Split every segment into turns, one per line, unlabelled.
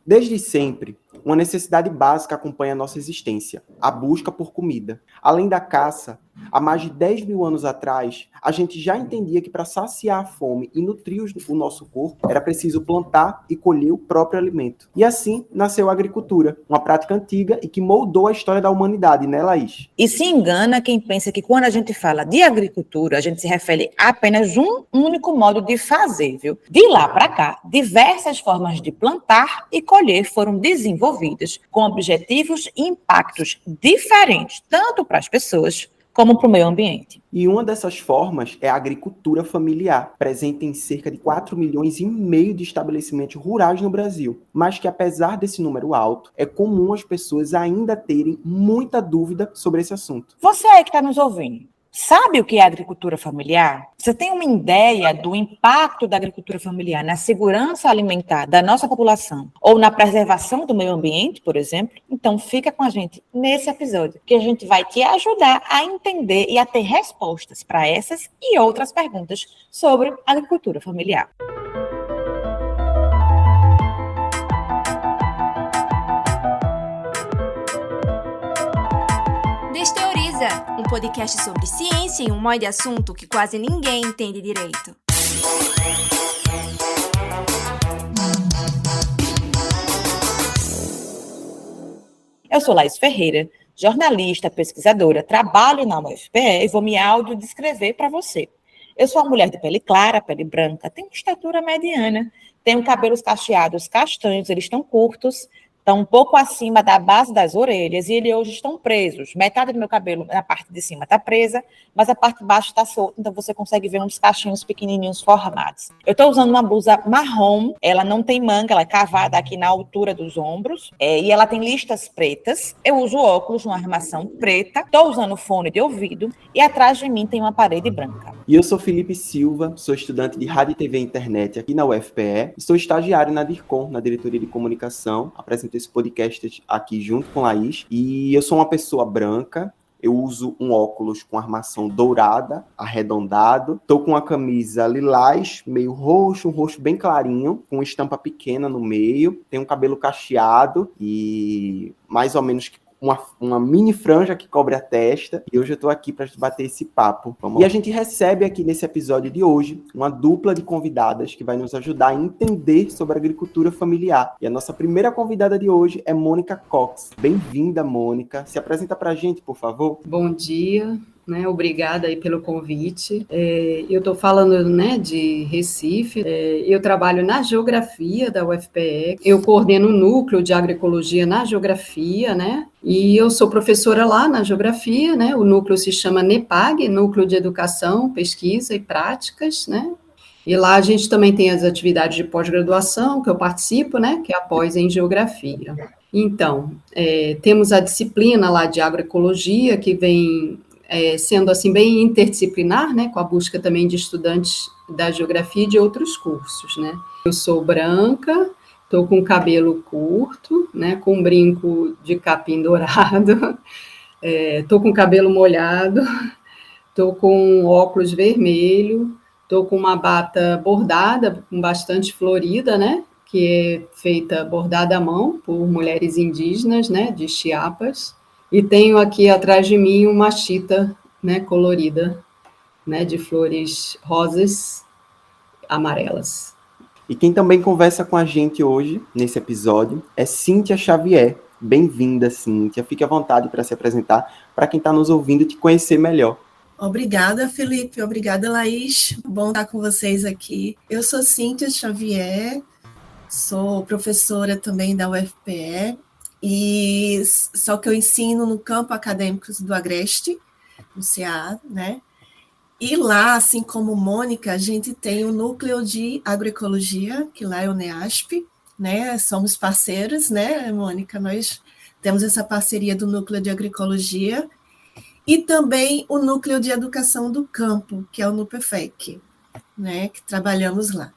Desde sempre, uma necessidade básica acompanha a nossa existência, a busca por comida. Além da caça, há mais de 10 mil anos atrás, a gente já entendia que para saciar a fome e nutrir o nosso corpo, era preciso plantar e colher o próprio alimento. E assim nasceu a agricultura, uma prática antiga e que moldou a história da humanidade, né, Laís?
E se engana quem pensa que quando a gente fala de agricultura, a gente se refere a apenas um único modo de fazer, viu? De lá para cá, diversas formas de plantar e colher foram desenvolvidas com objetivos e impactos diferentes, tanto para as pessoas como para o meio ambiente.
E uma dessas formas é a agricultura familiar, presente em cerca de 4,5 milhões de estabelecimentos rurais no Brasil, mas que apesar desse número alto, é comum as pessoas ainda terem muita dúvida sobre esse assunto.
Você aí que está nos ouvindo, sabe o que é agricultura familiar? Você tem uma ideia do impacto da agricultura familiar na segurança alimentar da nossa população ou na preservação do meio ambiente, por exemplo? Então fica com a gente nesse episódio, que a gente vai te ajudar a entender e a ter respostas para essas e outras perguntas sobre agricultura familiar.
Desteoriza, um podcast sobre ciência e um monte de assunto que quase ninguém entende direito.
Eu sou Laís Ferreira, jornalista, pesquisadora, trabalho na UFPE e vou me audiodescrever para você. Eu sou uma mulher de pele clara, pele branca, tenho estatura mediana, tenho cabelos cacheados castanhos, eles estão curtos, estão um pouco acima da base das orelhas e eles hoje estão presos. Metade do meu cabelo na parte de cima está presa, mas a parte de baixo está solta, então você consegue ver uns cachinhos pequenininhos formados. Eu estou usando uma blusa marrom, ela não tem manga, ela é cavada aqui na altura dos ombros, e ela tem listas pretas. Eu uso óculos, uma armação preta, estou usando fone de ouvido e atrás de mim tem uma parede branca.
E eu sou Felipe Silva, sou estudante de Rádio, TV e Internet aqui na UFPE e sou estagiário na DIRCOM, na Diretoria de Comunicação. Apresento esse podcast aqui junto com Laís. E eu sou uma pessoa branca, eu uso um óculos com armação dourada, arredondado. Estou com uma camisa lilás, meio roxo, um roxo bem clarinho, com estampa pequena no meio. Tenho um cabelo cacheado e mais ou menos uma mini franja que cobre a testa, e hoje eu estou aqui para bater esse papo. E a gente recebe aqui nesse episódio de hoje uma dupla de convidadas que vai nos ajudar a entender sobre a agricultura familiar. E a nossa primeira convidada de hoje é Mônica Cox. Bem-vinda, Mônica. Se apresenta para a gente, por favor.
Bom dia. Obrigada aí pelo convite. Eu estou falando, de Recife. Eu trabalho na geografia da UFPE. Eu coordeno o núcleo de agroecologia na geografia, e eu sou professora lá na geografia, O núcleo se chama NEPAG, Núcleo de Educação, Pesquisa e Práticas, E lá a gente também tem as atividades de pós-graduação que eu participo, que é a pós em geografia. Então, temos a disciplina lá de agroecologia que vem sendo assim bem interdisciplinar, com a busca também de estudantes da geografia e de outros cursos, Eu sou branca, estou com cabelo curto, com um brinco de capim dourado, estou com cabelo molhado, estou com óculos vermelho, estou com uma bata bordada, com bastante florida, que é feita bordada à mão por mulheres indígenas, de Chiapas. E tenho aqui atrás de mim uma chita, colorida, de flores rosas amarelas.
E quem também conversa com a gente hoje, nesse episódio, é Cíntia Xavier. Bem-vinda, Cíntia. Fique à vontade para se apresentar, para quem está nos ouvindo te conhecer melhor.
Obrigada, Felipe. Obrigada, Laís. Bom estar com vocês aqui. Eu sou Cíntia Xavier, sou professora também da UFPE, e só que eu ensino no campo acadêmico do Agreste, no CA, E lá, assim como Mônica, a gente tem o núcleo de agroecologia, que lá é o NEASP, Somos parceiros, Mônica? Nós temos essa parceria do núcleo de agroecologia e também o núcleo de educação do campo, que é o NUPEFEC, que trabalhamos lá.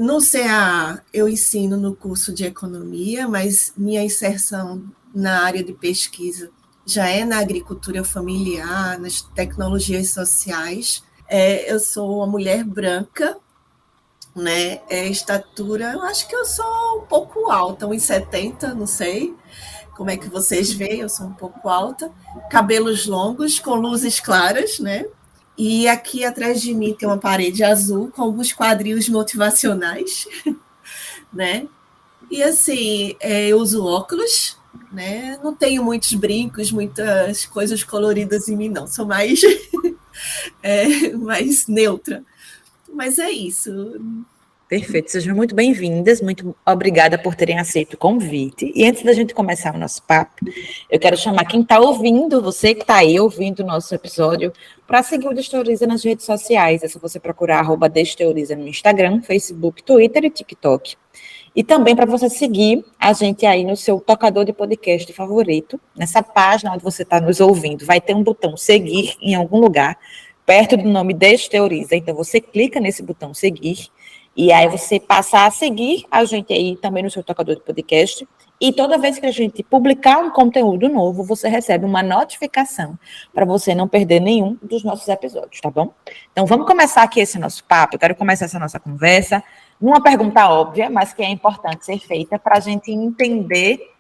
No CA, eu ensino no curso de economia, mas minha inserção na área de pesquisa já é na agricultura familiar, nas tecnologias sociais. Eu sou uma mulher branca, né? Estatura, eu acho que eu sou um pouco alta, 1,70, não sei como é que vocês veem, eu sou um pouco alta. Cabelos longos, com luzes claras, né? E aqui atrás de mim tem uma parede azul com alguns quadrinhos motivacionais, né? E assim, eu uso óculos, né? Não tenho muitos brincos, muitas coisas coloridas em mim, não. Sou mais, mais neutra. Mas é isso.
Perfeito, sejam muito bem-vindas, muito obrigada por terem aceito o convite. E antes da gente começar o nosso papo, eu quero chamar quem está ouvindo, você que está aí ouvindo o nosso episódio, para seguir o Desteoriza nas redes sociais. É só você procurar @Desteoriza no Instagram, Facebook, Twitter e TikTok. E também para você seguir a gente aí no seu tocador de podcast favorito, nessa página onde você está nos ouvindo, vai ter um botão seguir em algum lugar, perto do nome Desteoriza. Então você clica nesse botão seguir, e aí você passa a seguir a gente aí também no seu tocador de podcast, e toda vez que a gente publicar um conteúdo novo, você recebe uma notificação para você não perder nenhum dos nossos episódios, tá bom? Então vamos começar aqui esse nosso papo, eu quero começar essa nossa conversa numa pergunta óbvia, mas que é importante ser feita para a gente entender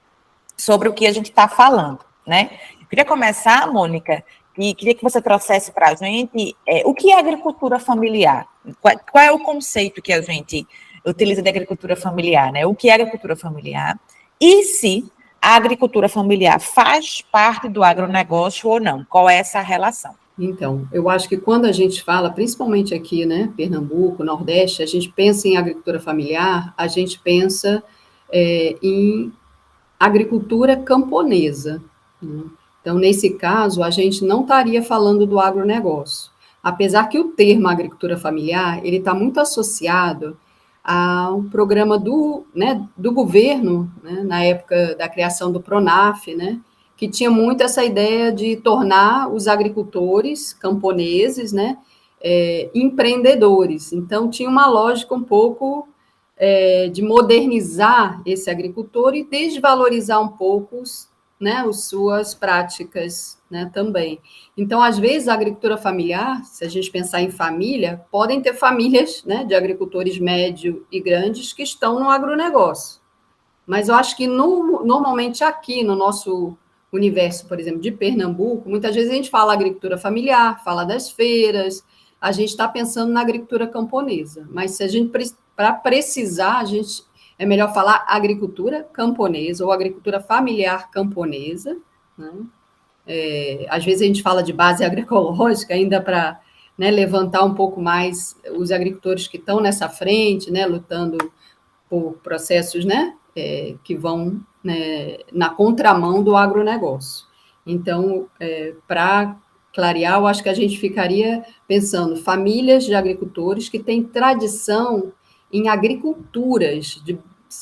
sobre o que a gente está falando, né? Eu queria começar, Mônica, e queria que você trouxesse para a gente o que é agricultura familiar. Qual é o conceito que a gente utiliza de agricultura familiar, né? O que é agricultura familiar? E se a agricultura familiar faz parte do agronegócio ou não? Qual é essa relação?
Então, eu acho que quando a gente fala, principalmente aqui, né, Pernambuco, Nordeste, a gente pensa em agricultura familiar, a gente pensa em agricultura camponesa, né? Então, nesse caso, a gente não estaria falando do agronegócio. Apesar que o termo agricultura familiar, ele está muito associado ao programa do governo, né, na época da criação do PRONAF, né, que tinha muito essa ideia de tornar os agricultores camponeses, né, empreendedores. Então, tinha uma lógica um pouco de modernizar esse agricultor e desvalorizar um pouco as suas práticas, né, também. Então, às vezes, a agricultura familiar, se a gente pensar em família, podem ter famílias, né, de agricultores médio e grandes que estão no agronegócio. Mas eu acho que, normalmente, aqui no nosso universo, por exemplo, de Pernambuco, muitas vezes a gente fala agricultura familiar, fala das feiras, a gente está pensando na agricultura camponesa. Mas, se a gente, para precisar, a gente... é melhor falar agricultura camponesa ou agricultura familiar camponesa, né? Às vezes a gente fala de base agroecológica, ainda para, né, levantar um pouco mais os agricultores que estão nessa frente, né, lutando por processos, né, que vão, né, na contramão do agronegócio. Então, para clarear, eu acho que a gente ficaria pensando famílias de agricultores que têm tradição em agriculturas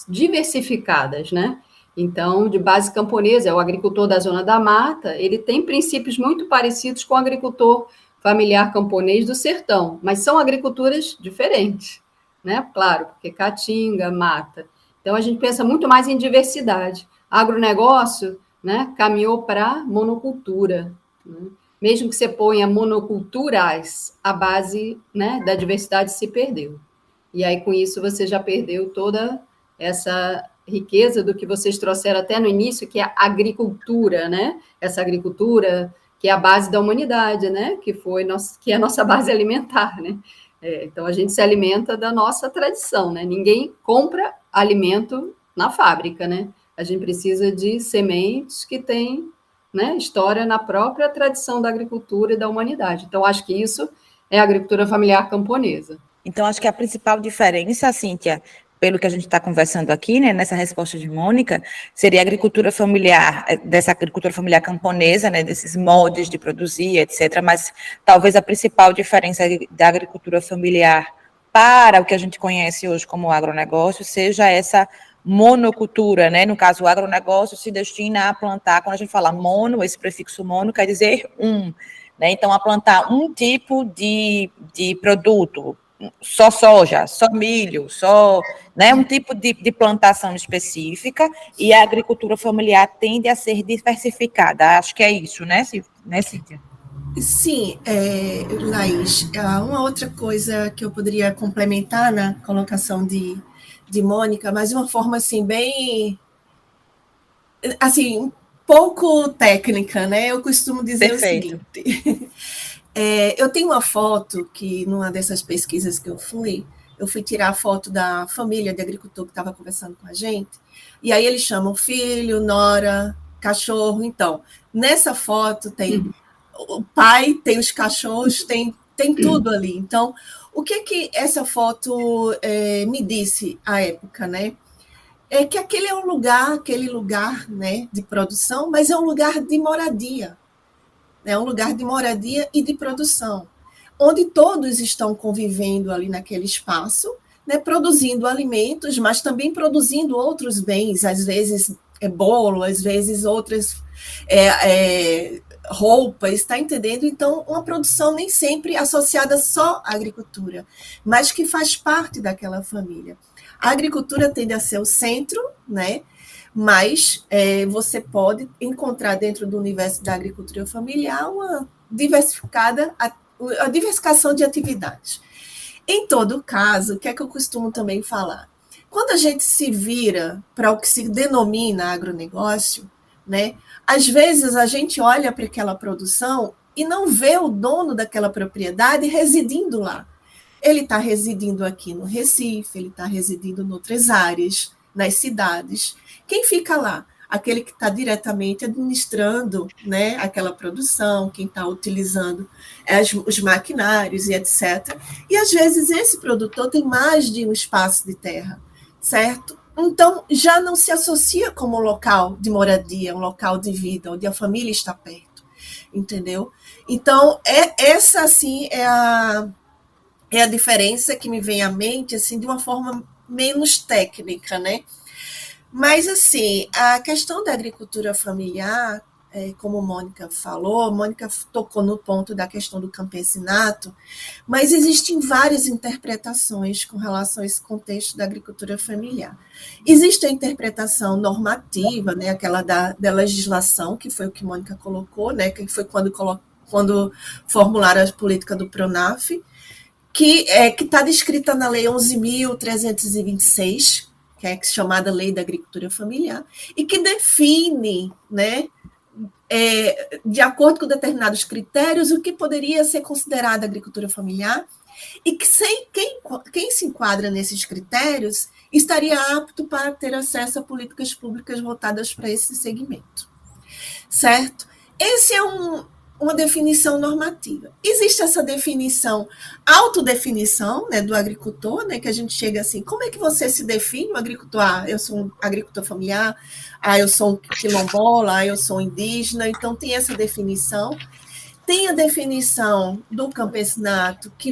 diversificadas, né? Então, de base camponesa, o agricultor da zona da mata, ele tem princípios muito parecidos com o agricultor familiar camponês do sertão, mas são agriculturas diferentes, né? Claro, porque caatinga, mata. Então, a gente pensa muito mais em diversidade. Agronegócio, né, caminhou para monocultura, né? Mesmo que você ponha monoculturas, a base, né, da diversidade se perdeu. E aí, com isso, você já perdeu toda essa riqueza do que vocês trouxeram até no início, que é a agricultura, né? Essa agricultura que é a base da humanidade, né? Que é a nossa base alimentar, né? Então, a gente se alimenta da nossa tradição, né? Ninguém compra alimento na fábrica, né? A gente precisa de sementes que têm, né, história na própria tradição da agricultura e da humanidade. Então, acho que isso é a agricultura familiar camponesa.
Então, acho que a principal diferença, Cíntia, pelo que a gente está conversando aqui, né, nessa resposta de Mônica, seria a agricultura familiar, dessa agricultura familiar camponesa, né, desses moldes de produzir, etc., mas talvez a principal diferença da agricultura familiar para o que a gente conhece hoje como agronegócio seja essa monocultura, né, no caso o agronegócio se destina a plantar, quando a gente fala mono, esse prefixo mono quer dizer né, então a plantar um tipo de produto, só soja, só milho, só, né, um tipo de plantação específica, e a agricultura familiar tende a ser diversificada. Acho que é isso, né, Cíntia?
Sim, Laís, uma outra coisa que eu poderia complementar na colocação de Mônica, mas de uma forma assim, bem, assim, um pouco técnica, né? Eu costumo dizer
Perfeito.
o seguinte, eu tenho uma foto que, numa dessas pesquisas que eu fui tirar a foto da família de agricultor que estava conversando com a gente, e aí eles chamam filho, nora, cachorro. Então, nessa foto tem o pai, tem os cachorros, tem tudo ali. Então, o que essa foto me disse à época, né? É que aquele lugar, né, de produção, mas é um lugar de moradia, é um lugar de moradia e de produção, onde todos estão convivendo ali naquele espaço, né, produzindo alimentos, mas também produzindo outros bens, às vezes bolo, às vezes outras roupas, está entendendo? Então, uma produção nem sempre associada só à agricultura, mas que faz parte daquela família. A agricultura tende a ser o centro, né? Mas você pode encontrar dentro do universo da agricultura familiar uma a diversificação de atividades. Em todo caso, o que é que eu costumo também falar? Quando a gente se vira para o que se denomina agronegócio, né, às vezes a gente olha para aquela produção e não vê o dono daquela propriedade residindo lá. Ele está residindo aqui no Recife, ele está residindo em outras áreas, nas cidades. Quem fica lá? Aquele que está diretamente administrando, né, aquela produção, quem está utilizando os maquinários e etc. E, às vezes, esse produtor tem mais de um espaço de terra, certo? Então, já não se associa como um local de moradia, um local de vida, onde a família está perto, entendeu? Então, essa, assim, é a diferença que me vem à mente, assim, de uma forma menos técnica, né? Mas, assim, a questão da agricultura familiar, como Mônica falou, Mônica tocou no ponto da questão do campesinato, mas existem várias interpretações com relação a esse contexto da agricultura familiar. Existe a interpretação normativa, né, aquela da legislação, que foi o que Mônica colocou, né, que foi quando formularam a política do PRONAF, que está descrita na Lei 11.326, que é chamada Lei da Agricultura Familiar, e que define, né, de acordo com determinados critérios, o que poderia ser considerado agricultura familiar, e que quem se enquadra nesses critérios estaria apto para ter acesso a políticas públicas voltadas para esse segmento. Certo? Esse é uma definição normativa. Existe essa definição, autodefinição, né, do agricultor, né, que a gente chega assim, como é que você se define um agricultor? Eu sou um agricultor familiar, eu sou um quilombola, eu sou um indígena, então tem essa definição. Tem a definição do campesinato, que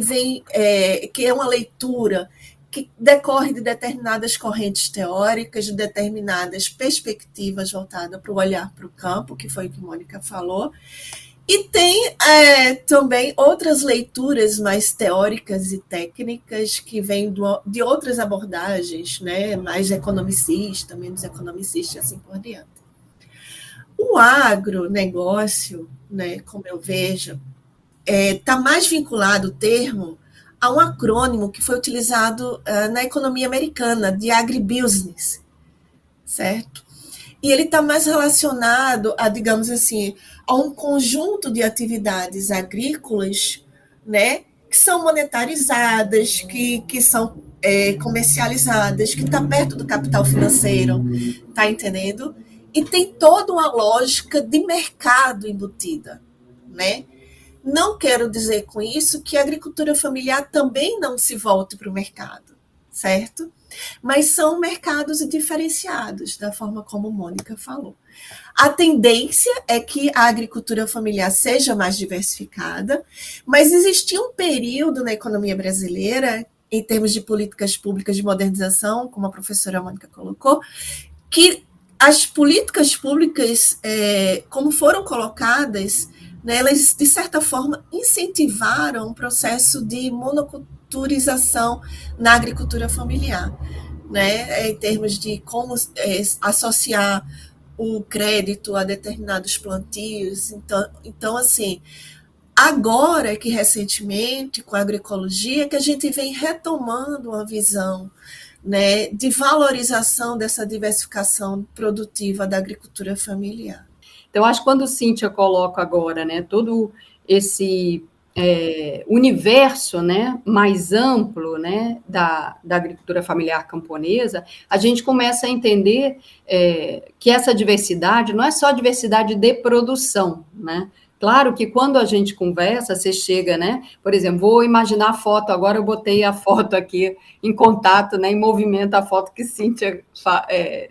é uma leitura que decorre de determinadas correntes teóricas, de determinadas perspectivas voltadas para o olhar para o campo, que foi o que Mônica falou. E tem também outras leituras mais teóricas e técnicas que vêm de outras abordagens, né, mais economicistas, menos economicistas, assim por diante. O agronegócio, né, como eu vejo, está mais vinculado o termo a um acrônimo que foi utilizado na economia americana, de agribusiness, certo? E ele está mais relacionado a, digamos assim, a um conjunto de atividades agrícolas, né, que são monetarizadas, que são comercializadas, que está perto do capital financeiro, tá entendendo? E tem toda uma lógica de mercado embutida, né? Não quero dizer com isso que a agricultura familiar também não se volte para o mercado, certo? Mas são mercados diferenciados, da forma como Mônica falou. A tendência é que a agricultura familiar seja mais diversificada, mas existia um período na economia brasileira, em termos de políticas públicas de modernização, como a professora Mônica colocou, que as políticas públicas, como foram colocadas, né, elas, de certa forma, incentivaram um processo de monoculturização na agricultura familiar, né, em termos de como associar o crédito a determinados plantios. Então, assim, Agora que recentemente, com a agroecologia, que a gente vem retomando uma visão, né, de valorização dessa diversificação produtiva da agricultura familiar.
Então, acho que quando Cíntia coloca agora, né, todo esse universo, né, mais amplo, né, da agricultura familiar camponesa, a gente começa a entender que essa diversidade não é só diversidade de produção, né? Claro que quando a gente conversa, você chega, né? Por exemplo, vou imaginar a foto, agora eu botei a foto aqui em contato, né, em movimento, a foto que Cíntia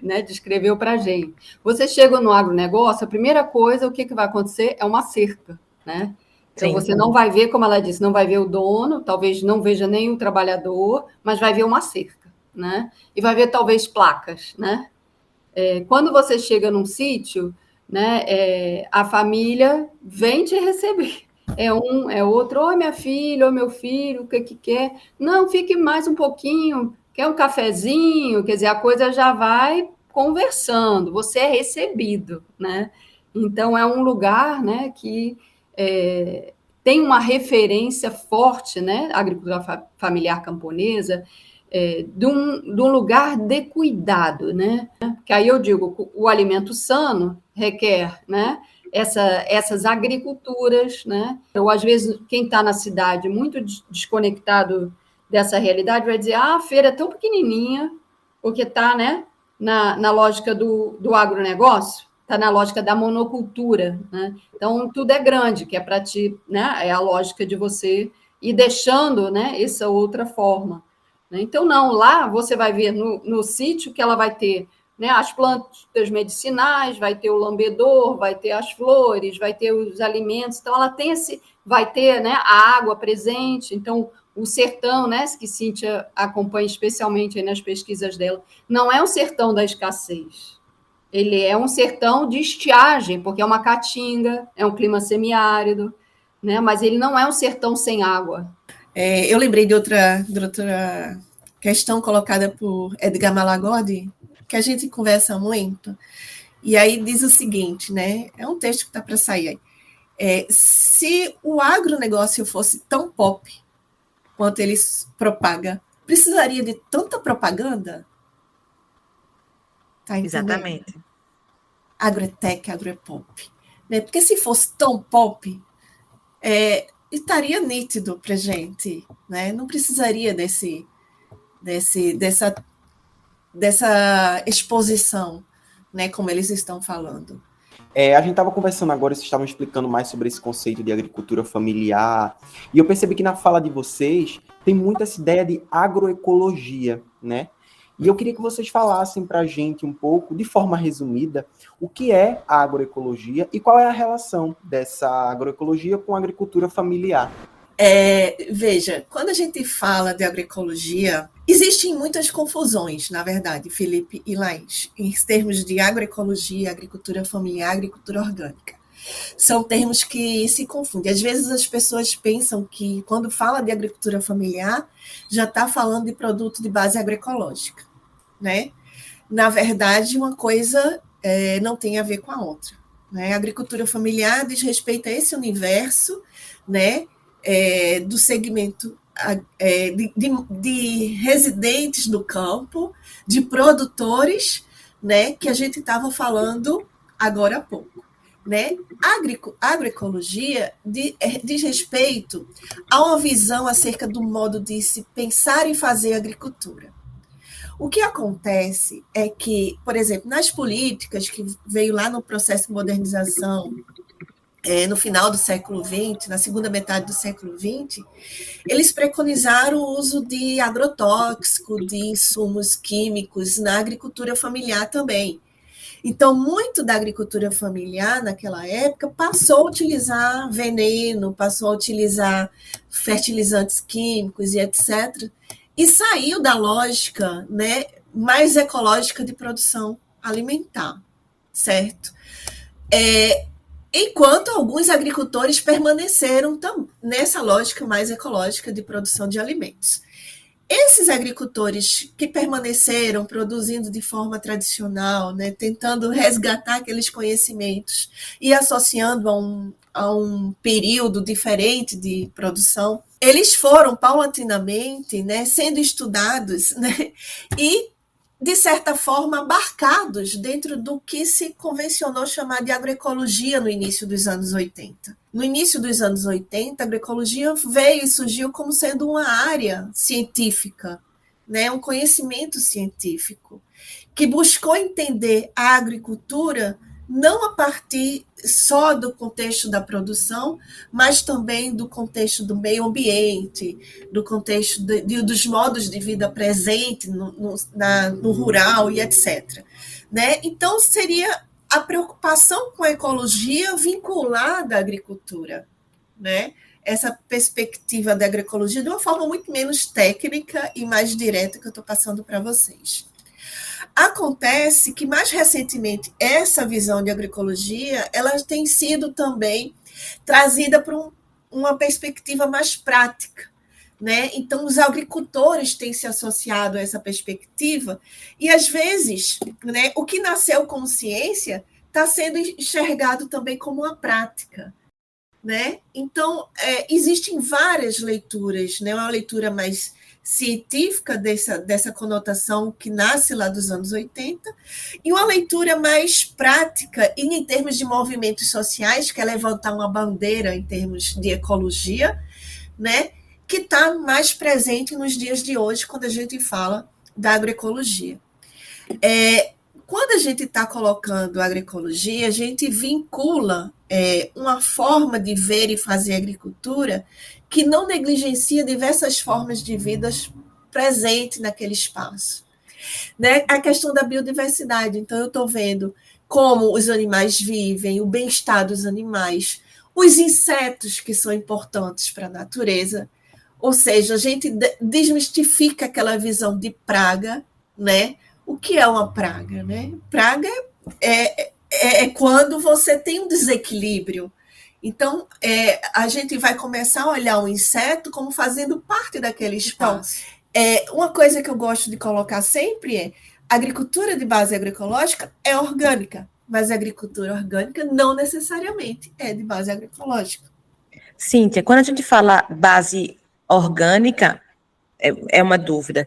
né, descreveu para a gente. Você chega no agronegócio, a primeira coisa, o que vai acontecer é uma cerca, né? Então,
Sim.
você não vai ver, como ela disse, não vai ver o dono, talvez não veja nem o trabalhador, mas vai ver uma cerca, né? E vai ver, talvez, placas, né? Quando você chega num sítio, né, a família vem te receber. É outro, oi, minha filha, oi, meu filho, o que quer? Não, fique mais um pouquinho, quer um cafezinho? Quer dizer, a coisa já vai conversando, você é recebido, né? Então, é um lugar, né, que tem uma referência forte, né, a agricultura familiar camponesa, de um lugar de cuidado, né? Que aí eu digo, o alimento sano requer, né, essas agriculturas, né? Ou às vezes quem está na cidade muito desconectado dessa realidade vai dizer, a feira é tão pequenininha, porque está, né, na lógica do agronegócio, está na lógica da monocultura, né? Então, tudo é grande, que é para ti, né? É a lógica de você ir deixando, né, essa outra forma. Né? Então, não, lá você vai ver no sítio que ela vai ter, né, as plantas medicinais, vai ter o lambedor, vai ter as flores, vai ter os alimentos. Então, ela tem vai ter, né, a água presente. Então, o sertão, né, que Cíntia acompanha especialmente aí nas pesquisas dela, não é um sertão da escassez. Ele é um sertão de estiagem, porque é uma caatinga, é um clima semiárido, né? Mas ele não é um sertão sem água.
Eu lembrei de outra questão colocada por Edgar Malagodi, que a gente conversa muito, e aí diz o seguinte, né? É um texto que está para sair aí. Se o agronegócio fosse tão pop quanto ele propaga, precisaria de tanta propaganda? Tá entendendo?
Exatamente.
Agrotech, agropop. Né? Porque se fosse tão pop, estaria nítido para a gente. Né? Não precisaria dessa exposição, né? Como eles estão falando.
A gente estava conversando agora, vocês estavam explicando mais sobre esse conceito de agricultura familiar, e eu percebi que na fala de vocês tem muito essa ideia de agroecologia, né? E eu queria que vocês falassem para a gente um pouco, de forma resumida, o que é a agroecologia e qual é a relação dessa agroecologia com a agricultura familiar.
Veja, quando a gente fala de agroecologia, existem muitas confusões, na verdade, Felipe e Laís, em termos de agroecologia, agricultura familiar, agricultura orgânica. São termos que se confundem. Às vezes as pessoas pensam que quando fala de agricultura familiar, já está falando de produto de base agroecológica, né? Na verdade, uma coisa não tem a ver com a outra. Né? A agricultura familiar diz respeito a esse universo, né? Do segmento de residentes do campo, de produtores, né? Que a gente estava falando agora há pouco. Né? Agroecologia diz respeito a uma visão acerca do modo de se pensar e fazer agricultura. O que acontece é que, por exemplo, nas políticas que veio lá no processo de modernização, no final do século XX, na segunda metade do século XX, eles preconizaram o uso de agrotóxico, de insumos químicos na agricultura familiar também. Então, muito da agricultura familiar, naquela época, passou a utilizar veneno, passou a utilizar fertilizantes químicos e etc., e saiu da lógica, né, mais ecológica de produção alimentar, certo? Enquanto alguns agricultores permaneceram nessa lógica mais ecológica de produção de alimentos. Esses agricultores que permaneceram produzindo de forma tradicional, né, tentando resgatar aqueles conhecimentos e associando a um período diferente de produção, eles foram paulatinamente, né, sendo estudados, né, e, de certa forma, abarcados dentro do que se convencionou chamar de agroecologia no início dos anos 80. No início dos anos 80, a agroecologia veio e surgiu como sendo uma área científica, né, um conhecimento científico, que buscou entender a agricultura não a partir só do contexto da produção, mas também do contexto do meio ambiente, do contexto dos modos de vida presente no rural e etc. Né? Então, seria a preocupação com a ecologia vinculada à agricultura, né? Essa perspectiva da agroecologia de uma forma muito menos técnica e mais direta que eu estou passando para vocês. Acontece que, mais recentemente, essa visão de agroecologia ela tem sido também trazida para uma perspectiva mais prática, né? Então, os agricultores têm se associado a essa perspectiva e, às vezes, né, o que nasceu como ciência está sendo enxergado também como uma prática, né? Então, existem várias leituras, né? Uma leitura mais científica dessa conotação que nasce lá dos anos 80, e uma leitura mais prática e em termos de movimentos sociais, que é levantar uma bandeira em termos de ecologia, né, que está mais presente nos dias de hoje, quando a gente fala da agroecologia. Quando a gente está colocando a agroecologia, a gente vincula uma forma de ver e fazer agricultura que não negligencia diversas formas de vida presentes naquele espaço. Né? A questão da biodiversidade. Então, eu estou vendo como os animais vivem, o bem-estar dos animais, os insetos que são importantes para a natureza. Ou seja, a gente desmistifica aquela visão de praga, né? O que é uma praga? Né? Praga é quando você tem um desequilíbrio. Então, a gente vai começar a olhar o inseto como fazendo parte daquele espaço. Uma coisa que eu gosto de colocar sempre é a agricultura de base agroecológica é orgânica, mas a agricultura orgânica não necessariamente é de base agroecológica.
Cíntia, quando a gente fala base orgânica, é uma dúvida.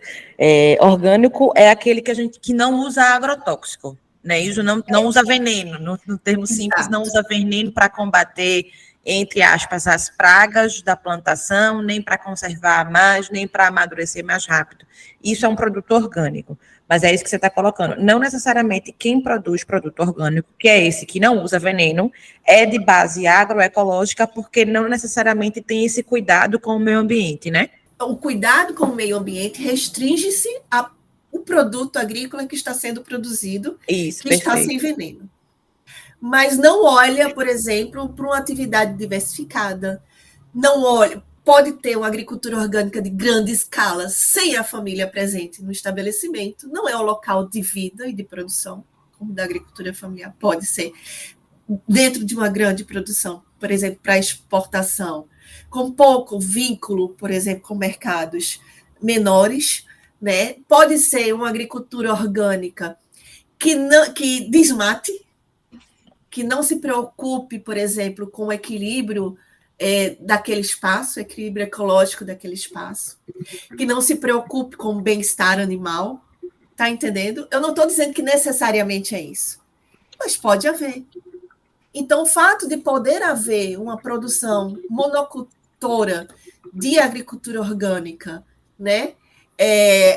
Orgânico é aquele que não usa agrotóxico, né? Isso não usa veneno, no termo simples,
Exato.
não usa veneno para combater, entre aspas, as pragas da plantação, nem para conservar mais, nem para amadurecer mais rápido. Isso é um produto orgânico, mas é isso que você está colocando. Não necessariamente quem produz produto orgânico, que é esse que não usa veneno, é de base agroecológica, porque não necessariamente tem esse cuidado com o meio ambiente, né?
O cuidado com o meio ambiente restringe-se ao produto agrícola que está sendo produzido,
Isso,
que
perfeito.
está sem veneno. Mas não olha, por exemplo, para uma atividade diversificada. Não olha, pode ter uma agricultura orgânica de grande escala sem a família presente no estabelecimento. Não é o local de vida e de produção, como da agricultura familiar. Pode ser dentro de uma grande produção, por exemplo, para exportação, com pouco vínculo, por exemplo, com mercados menores, né? Pode ser uma agricultura orgânica que desmate, que não se preocupe, por exemplo, com o equilíbrio daquele espaço, equilíbrio ecológico daquele espaço, que não se preocupe com o bem-estar animal, tá entendendo? Eu não estou dizendo que necessariamente é isso, mas pode haver. Então, o fato de poder haver uma produção monocultora de agricultura orgânica, né,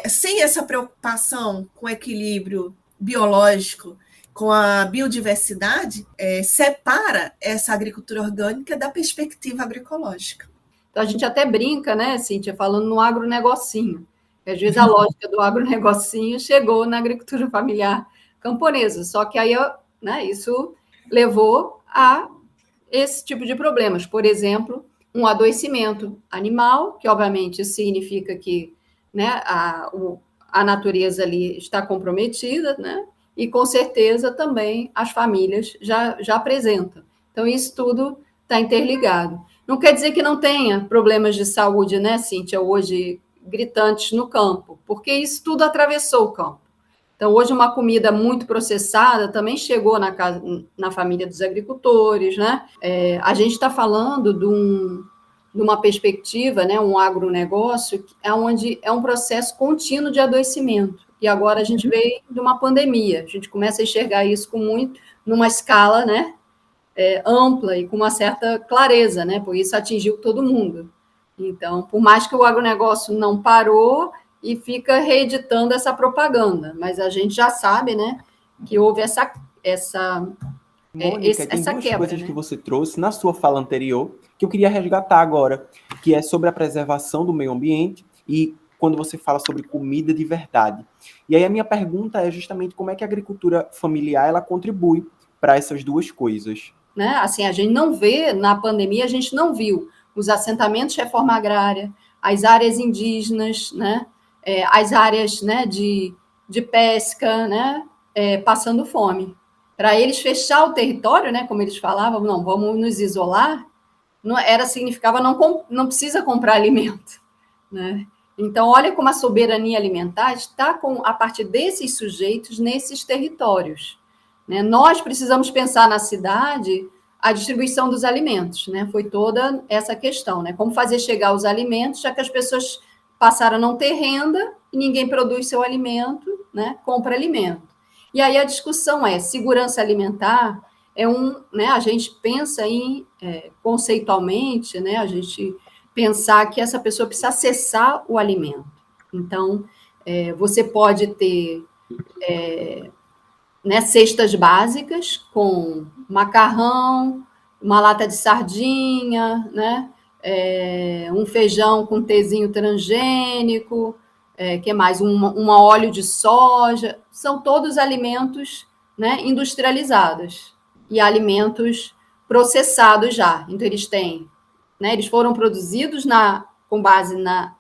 sem essa preocupação com o equilíbrio biológico, com a biodiversidade, separa essa agricultura orgânica da perspectiva agroecológica.
Então, a gente até brinca, né, Cíntia, falando no agronegocinho. Às vezes a lógica do agronegocinho chegou na agricultura familiar camponesa, só que aí, né, isso levou a esse tipo de problemas. Por exemplo, um adoecimento animal, que obviamente significa que, né, a natureza ali está comprometida, né? E com certeza também as famílias já apresentam. Então, isso tudo está interligado. Não quer dizer que não tenha problemas de saúde, né, Cíntia, hoje gritantes no campo, porque isso tudo atravessou o campo. Então, hoje, uma comida muito processada também chegou na família dos agricultores, né? A gente está falando de uma perspectiva, né, um agronegócio, onde é um processo contínuo de adoecimento. E agora a gente veio de uma pandemia, a gente começa a enxergar isso numa escala, né, ampla e com uma certa clareza, né, porque isso atingiu todo mundo. Então, por mais que o agronegócio não parou e fica reeditando essa propaganda, mas a gente já sabe, né, que houve essa
Mônica, tem duas
quebra,
coisas
né?
que você trouxe na sua fala anterior que eu queria resgatar agora, que é sobre a preservação do meio ambiente e quando você fala sobre comida de verdade. E aí a minha pergunta é justamente como é que a agricultura familiar ela contribui para essas duas coisas.
Né? Assim, a gente não vê, na pandemia, a gente não viu os assentamentos de reforma agrária, as áreas indígenas, né? As áreas, né, de pesca, né, passando fome. Para eles fechar o território, né, como eles falavam, não, vamos nos isolar, significava não precisa comprar alimento. Né? Então, olha como a soberania alimentar está a partir desses sujeitos nesses territórios. Né? Nós precisamos pensar na cidade a distribuição dos alimentos, né? Foi toda essa questão, né? Como fazer chegar os alimentos, já que as pessoas passaram a não ter renda e ninguém produz seu alimento, né? Compra alimento. E aí a discussão segurança alimentar né? A gente pensa conceitualmente, né? A gente pensar que essa pessoa precisa acessar o alimento. Então, você pode ter né, cestas básicas com macarrão, uma lata de sardinha, né, um feijão com tezinho transgênico, que mais? Um óleo de soja. São todos alimentos, né, industrializados e alimentos processados já. Então, eles têm, né, eles foram produzidos com base né,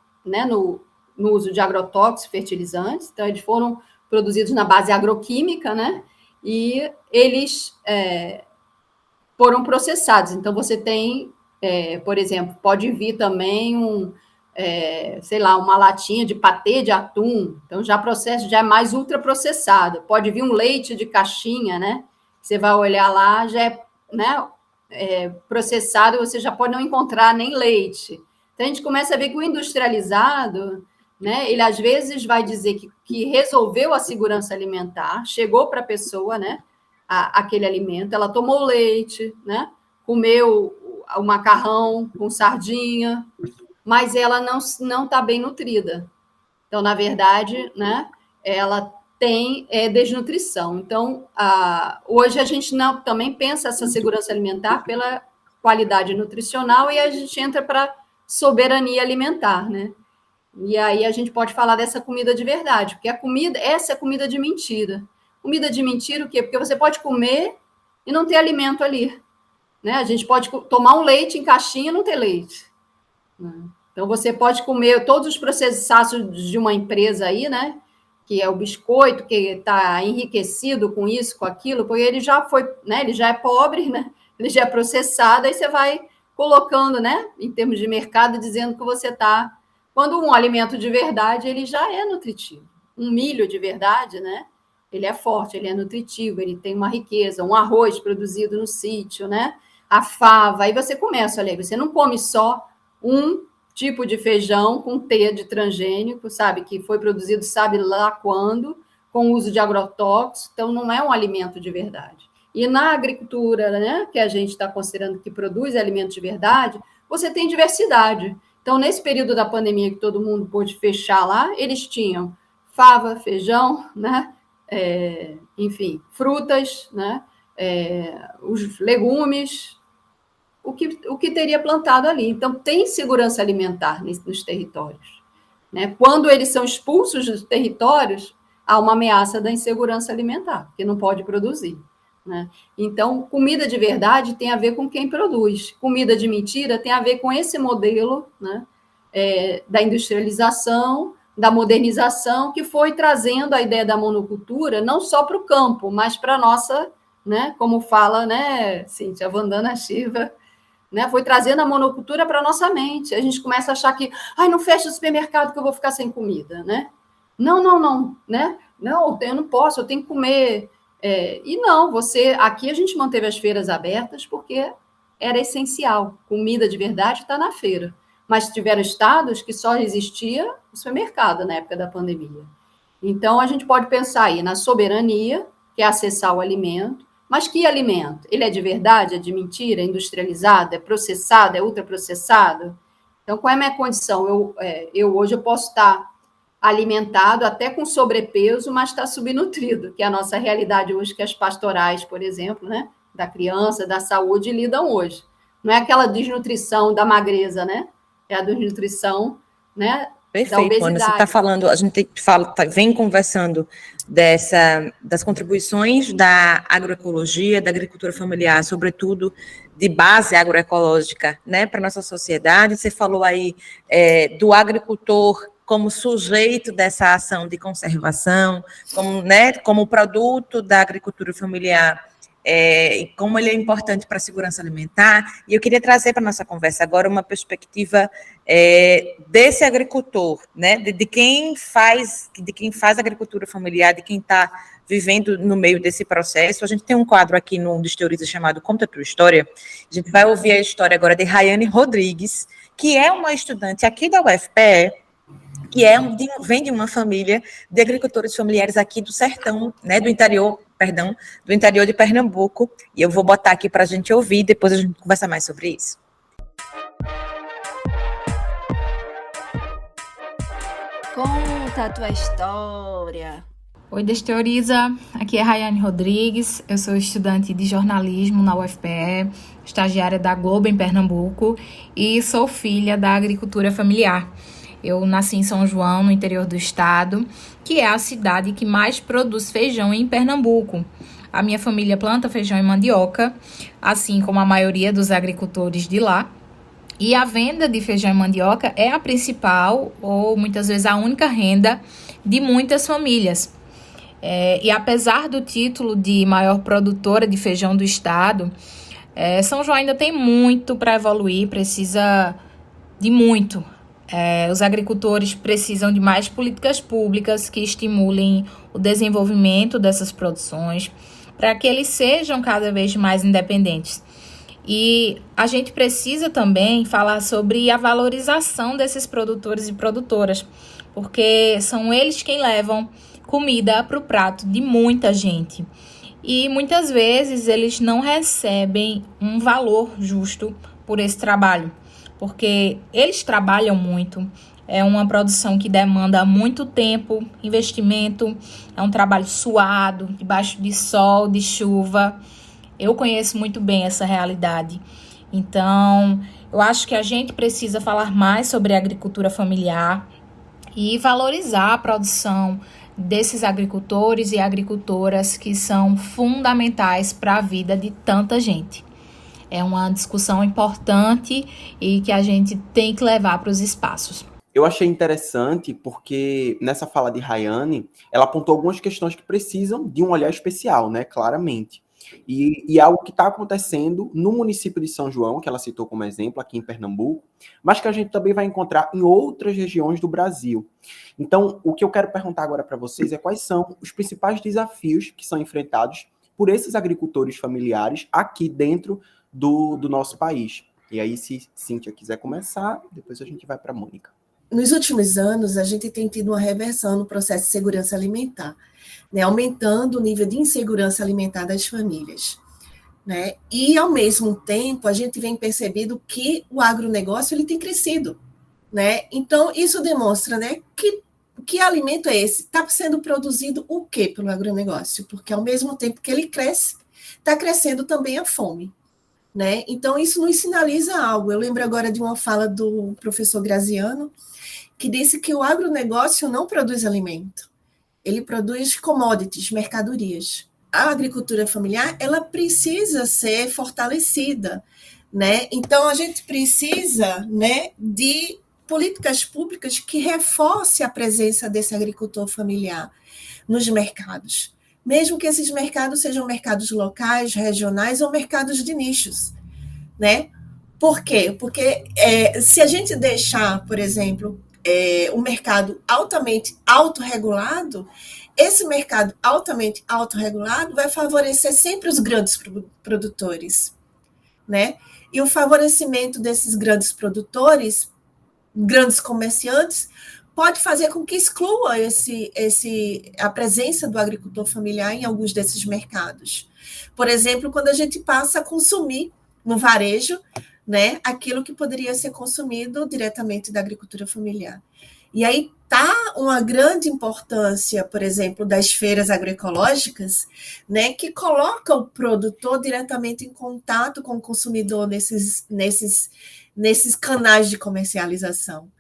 no uso de agrotóxicos, fertilizantes. Então, eles foram produzidos na base agroquímica, né? E eles foram processados. Então, você tem, por exemplo, pode vir também uma latinha de patê de atum. Então, já é mais ultraprocessado. Pode vir um leite de caixinha, né? Você vai olhar lá, já é, né, processado, você já pode não encontrar nem leite. Então, a gente começa a ver que o industrializado, né, ele às vezes vai dizer que resolveu a segurança alimentar, chegou para a pessoa, né, aquele alimento, ela tomou leite, né, comeu o macarrão com sardinha, mas ela não está bem nutrida. Então, na verdade, né, ela tem desnutrição. Então, hoje a gente também pensa essa segurança alimentar pela qualidade nutricional e a gente entra para soberania alimentar, né? E aí a gente pode falar dessa comida de verdade, porque essa é comida de mentira. Comida de mentira o quê? Porque você pode comer e não ter alimento ali. Né? A gente pode tomar um leite em caixinha e não ter leite. Né? Então, você pode comer todos os processados de uma empresa aí, né? Que é o biscoito, que está enriquecido com isso, com aquilo, porque ele já foi, né? Ele já é pobre, né? Ele já é processado, aí você vai colocando, né? Em termos de mercado, dizendo que você está... Quando um alimento de verdade, ele já é nutritivo. Um milho de verdade, né? Ele é forte, ele é nutritivo, ele tem uma riqueza, um arroz produzido no sítio, né? A fava, aí você começa a ler, você não come só um tipo de feijão com teia de transgênico, sabe? Que foi produzido sabe lá quando, com uso de agrotóxicos, então não é um alimento de verdade. E na agricultura, né, que a gente está considerando que produz alimentos de verdade, você tem diversidade. Então, nesse período da pandemia que todo mundo pôde fechar lá, eles tinham fava, feijão, né? Enfim, frutas, né? Os legumes, o que teria plantado ali. Então, tem segurança alimentar nos territórios. Né? Quando eles são expulsos dos territórios, há uma ameaça da insegurança alimentar, porque não pode produzir. Né? Então, comida de verdade tem a ver com quem produz. Comida de mentira tem a ver com esse modelo, né, da industrialização, da modernização, que foi trazendo a ideia da monocultura não só para o campo, mas para a nossa, né, como fala, né, Cíntia, a Vandana Shiva, né? Foi trazendo a monocultura para a nossa mente. A gente começa a achar que, não fecha o supermercado que eu vou ficar sem comida, né? Não, né? Não, eu não posso, eu tenho que comer. E não, aqui a gente manteve as feiras abertas porque era essencial. Comida de verdade está na feira. Mas tiveram estados que só existia o supermercado na época da pandemia. Então, a gente pode pensar aí na soberania, que é acessar o alimento. Mas que alimento? Ele é de verdade? É de mentira? É industrializado? É processado? É ultraprocessado? Então, qual é a minha condição? Hoje eu posso estar alimentado até com sobrepeso, mas está subnutrido, que é a nossa realidade hoje, que as pastorais, por exemplo, né, da criança, da saúde, lidam hoje. Não é aquela desnutrição da magreza, né? É a desnutrição, né,
Perfeito,
da obesidade.
Ana, você está falando, a gente vem conversando das contribuições da agroecologia, da agricultura familiar, sobretudo de base agroecológica, né, para a nossa sociedade. Você falou aí do agricultor como sujeito dessa ação de conservação, como produto da agricultura familiar, e como ele é importante para a segurança alimentar. E eu queria trazer para a nossa conversa agora uma perspectiva desse agricultor, né, de quem faz agricultura familiar, de quem está vivendo no meio desse processo. A gente tem um quadro aqui no Desteoriza chamado Conta a Tua História. A gente vai ouvir a história agora de Rayane Rodrigues, que é uma estudante aqui da UFPE, que vem de uma família de agricultores familiares aqui do sertão, né, do interior de Pernambuco, e eu vou botar aqui para a gente ouvir, depois a gente conversa mais sobre isso.
Conta a tua história.
Oi, Desteoriza, aqui é Rayane Rodrigues, eu sou estudante de jornalismo na UFPE, estagiária da Globo em Pernambuco e sou filha da agricultura familiar. Eu nasci em São João, no interior do estado, que é a cidade que mais produz feijão em Pernambuco. A minha família planta feijão e mandioca, assim como a maioria dos agricultores de lá. E a venda de feijão e mandioca é a principal, ou muitas vezes a única renda de muitas famílias. E apesar do título de maior produtora de feijão do estado, São João ainda tem muito para evoluir, precisa de muito. Os agricultores precisam de mais políticas públicas que estimulem o desenvolvimento dessas produções para que eles sejam cada vez mais independentes. E a gente precisa também falar sobre a valorização desses produtores e produtoras, porque são eles quem levam comida para o prato de muita gente. E muitas vezes eles não recebem um valor justo por esse trabalho, porque eles trabalham muito, é uma produção que demanda muito tempo, investimento, é um trabalho suado, debaixo de sol, de chuva. Eu conheço muito bem essa realidade. Então, eu acho que a gente precisa falar mais sobre a agricultura familiar e valorizar a produção desses agricultores e agricultoras que são fundamentais para a vida de tanta gente. É uma discussão importante e que a gente tem que levar para os espaços.
Eu achei interessante porque nessa fala de Rayane, ela apontou algumas questões que precisam de um olhar especial, né, claramente. E algo que está acontecendo no município de São João, que ela citou como exemplo, aqui em Pernambuco, mas que a gente também vai encontrar em outras regiões do Brasil. Então, o que eu quero perguntar agora para vocês é quais são os principais desafios que são enfrentados por esses agricultores familiares aqui dentro do nosso país. E aí, se Cíntia quiser começar, depois a gente vai para a Mônica.
Nos últimos anos, a gente tem tido uma reversão no processo de segurança alimentar, né, aumentando o nível de insegurança alimentar das famílias. Né? E, ao mesmo tempo, a gente vem percebendo que o agronegócio ele tem crescido. Né? Então, isso demonstra, né, que alimento é esse? Está sendo produzido o quê pelo agronegócio? Porque, ao mesmo tempo que ele cresce, está crescendo também a fome. Né? Então, isso nos sinaliza algo. Eu lembro agora de uma fala do professor Graziano, que disse que o agronegócio não produz alimento, ele produz commodities, mercadorias. A agricultura familiar, ela precisa ser fortalecida, né? Então, a gente precisa, né, de políticas públicas que reforcem a presença desse agricultor familiar nos mercados, mesmo que esses mercados sejam mercados locais, regionais ou mercados de nichos, né? Por quê? Porque se a gente deixar, por exemplo, o mercado altamente autorregulado, esse mercado altamente autorregulado vai favorecer sempre os grandes produtores, né? E o favorecimento desses grandes produtores, grandes comerciantes, pode fazer com que exclua a presença do agricultor familiar em alguns desses mercados. Por exemplo, quando a gente passa a consumir no varejo, né, aquilo que poderia ser consumido diretamente da agricultura familiar. E aí está uma grande importância, por exemplo, das feiras agroecológicas, né, que coloca o produtor diretamente em contato com o consumidor nesses canais de comercialização.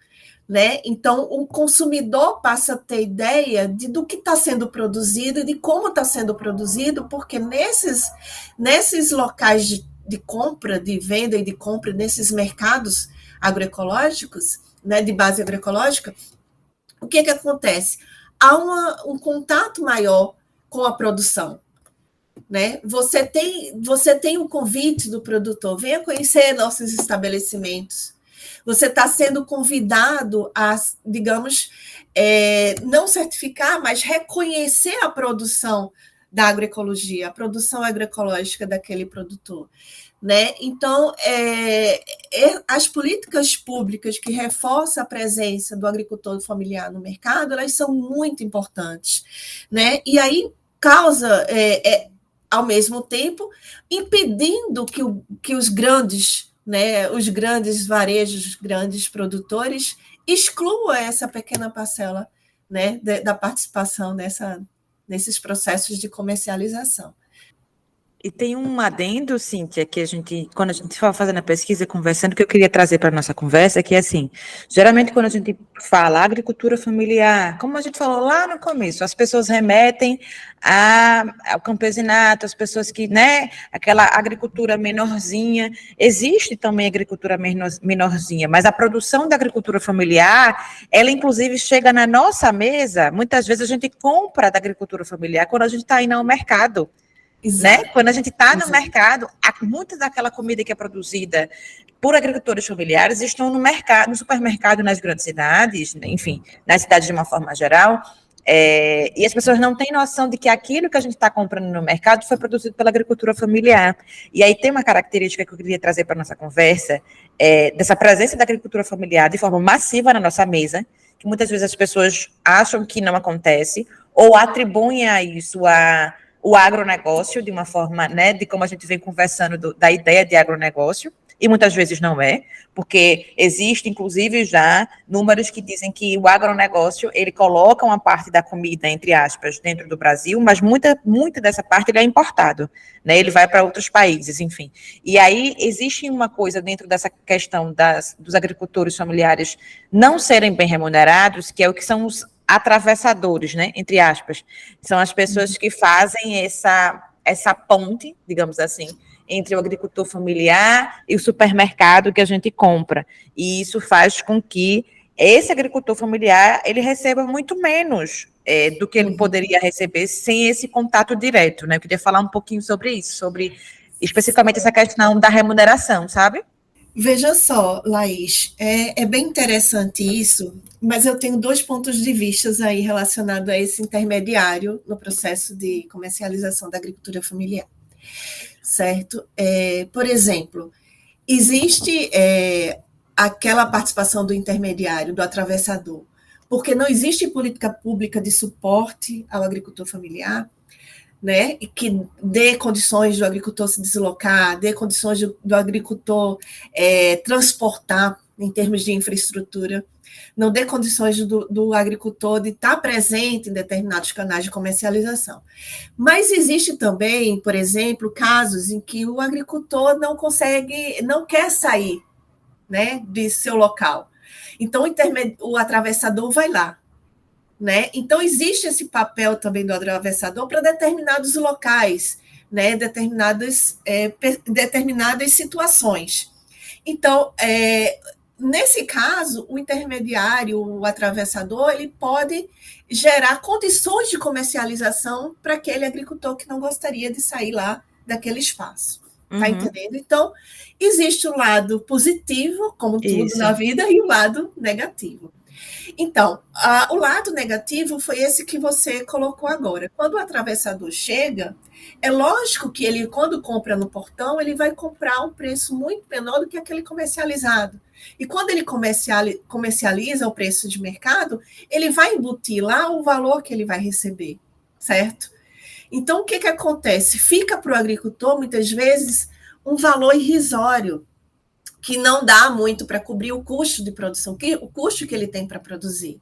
Né? Então, o consumidor passa a ter ideia do que está sendo produzido e de como está sendo produzido, porque nesses locais de compra, de venda e de compra, nesses mercados agroecológicos, né, de base agroecológica, o que acontece? Há um contato maior com a produção. Né? Você tem um convite do produtor, venha conhecer nossos estabelecimentos. Você está sendo convidado a, digamos, não certificar, mas reconhecer a produção da agroecologia, a produção agroecológica daquele produtor. Né? Então, as políticas públicas que reforçam a presença do agricultor familiar no mercado, elas são muito importantes. Né? E aí causa, ao mesmo tempo, impedindo que os grandes, né, os grandes varejos, grandes produtores, excluam essa pequena parcela, né, da participação nesses processos de comercialização.
E tem um adendo, Cíntia, que quando a gente estava fazendo a pesquisa, conversando, que eu queria trazer para a nossa conversa, que é assim, geralmente quando a gente fala agricultura familiar, como a gente falou lá no começo, as pessoas remetem ao campesinato, as pessoas que, né, aquela agricultura menorzinha, existe também agricultura menorzinha, mas a produção da agricultura familiar, ela inclusive chega na nossa mesa, muitas vezes a gente compra da agricultura familiar quando a gente está indo ao mercado. Né? Quando a gente está no mercado, muita daquela comida que é produzida por agricultores familiares estão no supermercado nas grandes cidades, enfim, nas cidades de uma forma geral, e as pessoas não têm noção de que aquilo que a gente está comprando no mercado foi produzido pela agricultura familiar. E aí tem uma característica que eu queria trazer para a nossa conversa, dessa presença da agricultura familiar de forma massiva na nossa mesa, que muitas vezes as pessoas acham que não acontece, ou atribuem a isso o agronegócio, de uma forma, né, de como a gente vem conversando da ideia de agronegócio, e muitas vezes não é, porque existe, inclusive, já números que dizem que o agronegócio, ele coloca uma parte da comida, entre aspas, dentro do Brasil, mas muita dessa parte ele é importado, né, ele vai para outros países, enfim. E aí existe uma coisa dentro dessa questão dos agricultores familiares não serem bem remunerados, que é o que são os atravessadores, né, entre aspas, são as pessoas que fazem essa ponte, digamos assim, entre o agricultor familiar e o supermercado que a gente compra, e isso faz com que esse agricultor familiar, ele receba muito menos do que ele poderia receber sem esse contato direto, né, eu queria falar um pouquinho sobre isso, sobre especificamente essa questão da remuneração, sabe?
Veja só, Laís, é bem interessante isso, mas eu tenho 2 pontos de vista aí relacionados a esse intermediário no processo de comercialização da agricultura familiar, certo? Por exemplo, existe aquela participação do intermediário, do atravessador, porque não existe política pública de suporte ao agricultor familiar, né, e que dê condições do agricultor se deslocar, dê condições do agricultor transportar em termos de infraestrutura, não dê condições do agricultor de estar presente em determinados canais de comercialização. Mas existe também, por exemplo, casos em que o agricultor não quer sair, né, de seu local. Então, o atravessador vai lá. Né? Então, existe esse papel também do atravessador para determinados locais, né? determinadas situações. Então, nesse caso, o intermediário, o atravessador, ele pode gerar condições de comercialização para aquele agricultor que não gostaria de sair lá daquele espaço. Tá entendendo? Então, existe o lado positivo, como tudo na vida, e o lado negativo. Então, o lado negativo foi esse que você colocou agora. Quando o atravessador chega, é lógico que ele, quando compra no portão, ele vai comprar um preço muito menor do que aquele comercializado. E quando ele comercializa o preço de mercado, ele vai embutir lá o valor que ele vai receber, certo? Então, o que acontece? Fica para o agricultor, muitas vezes, um valor irrisório, que não dá muito para cobrir o custo de produção, o custo que ele tem para produzir,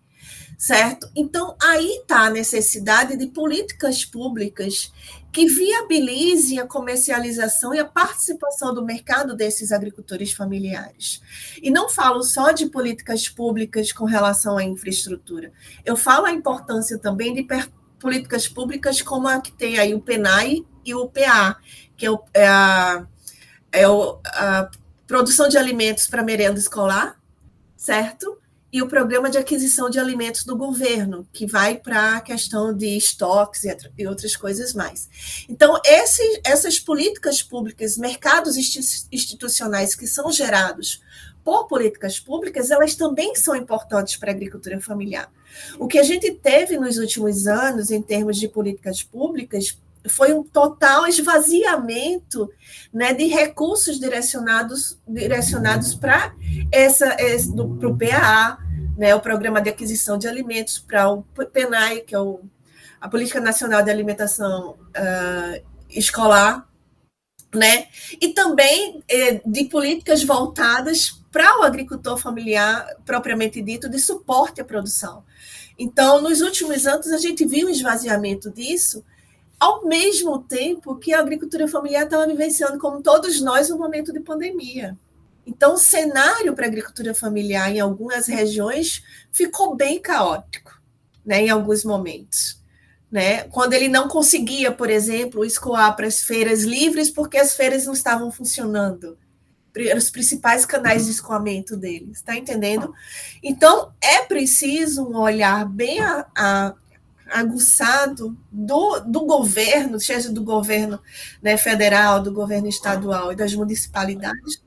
certo? Então, aí está a necessidade de políticas públicas que viabilizem a comercialização e a participação do mercado desses agricultores familiares. E não falo só de políticas públicas com relação à infraestrutura, eu falo a importância também de políticas públicas como a que tem aí o PENAI e o PA, que é a produção de alimentos para merenda escolar, certo? E o programa de aquisição de alimentos do governo, que vai para a questão de estoques e outras coisas mais. Então, essas políticas públicas, mercados institucionais que são gerados por políticas públicas, elas também são importantes para a agricultura familiar. O que a gente teve nos últimos anos, em termos de políticas públicas, foi um total esvaziamento, né, de recursos direcionados para o PAA, né, o Programa de Aquisição de Alimentos, para o PENAI, que é a Política Nacional de Alimentação Escolar, né, e também de políticas voltadas para o agricultor familiar, propriamente dito, de suporte à produção. Então, nos últimos anos, a gente viu um esvaziamento disso, ao mesmo tempo que a agricultura familiar estava vivenciando, como todos nós, um momento de pandemia. Então, o cenário para a agricultura familiar em algumas regiões ficou bem caótico, né, em alguns momentos. Né? Quando ele não conseguia, por exemplo, escoar para as feiras livres, porque as feiras não estavam funcionando. Os principais canais de escoamento deles, está entendendo? Então, é preciso um olhar bem aguçado do governo, seja do governo, né, federal, do governo estadual e das municipalidades,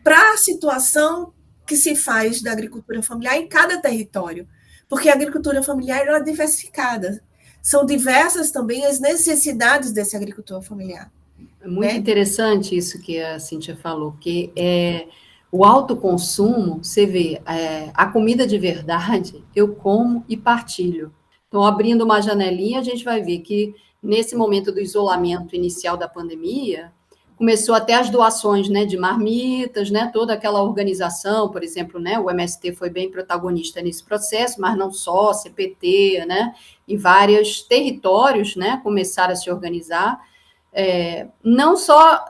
para a situação que se faz da agricultura familiar em cada território, porque a agricultura familiar é diversificada, são diversas também as necessidades desse agricultor familiar.
É muito interessante isso que a Cíntia falou, que o autoconsumo, você vê, a comida de verdade, eu como e partilho. Então, abrindo uma janelinha, a gente vai ver que, nesse momento do isolamento inicial da pandemia, começou até as doações, né, de marmitas, né, toda aquela organização, por exemplo, né, o MST foi bem protagonista nesse processo, mas não só, CPT, né, e vários territórios, né, começaram a se organizar, não só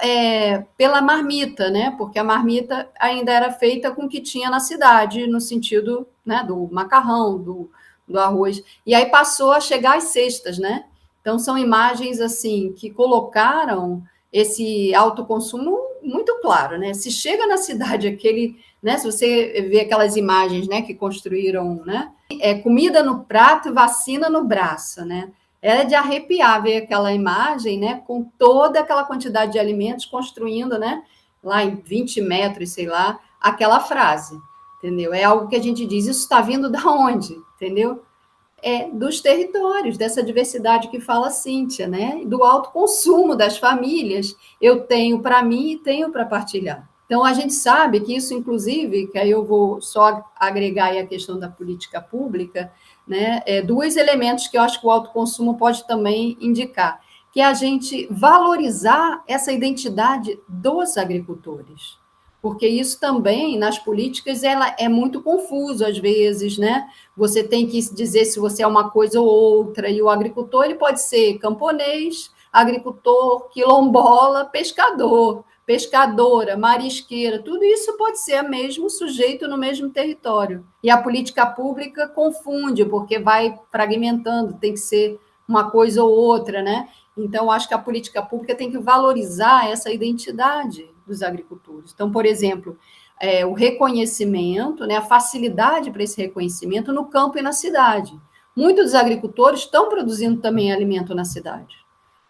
pela marmita, né, porque a marmita ainda era feita com o que tinha na cidade, no sentido, né, do macarrão, do arroz, e aí passou a chegar às cestas, né, então são imagens, assim, que colocaram esse autoconsumo muito claro, né, se chega na cidade aquele, né, se você vê aquelas imagens, né, que construíram, né, comida no prato e vacina no braço, né, é de arrepiar ver aquela imagem, né, com toda aquela quantidade de alimentos construindo, né, lá em 20 metros, sei lá, aquela frase, entendeu? É algo que a gente diz, isso está vindo da onde, entendeu? Dos territórios, dessa diversidade que fala a Cíntia, né, do autoconsumo das famílias, eu tenho para mim e tenho para partilhar. Então, a gente sabe que isso, inclusive, que aí eu vou só agregar aí a questão da política pública, né, dois elementos que eu acho que o autoconsumo pode também indicar, que é a gente valorizar essa identidade dos agricultores, porque isso também, nas políticas, ela é muito confuso, às vezes, né, você tem que dizer se você é uma coisa ou outra, e o agricultor, ele pode ser camponês, agricultor, quilombola, pescador, pescadora, marisqueira, tudo isso pode ser o mesmo sujeito no mesmo território. E a política pública confunde, porque vai fragmentando, tem que ser uma coisa ou outra, né? Então, acho que a política pública tem que valorizar essa identidade dos agricultores. Então, por exemplo, o reconhecimento, né, a facilidade para esse reconhecimento no campo e na cidade. Muitos dos agricultores estão produzindo também alimento na cidade.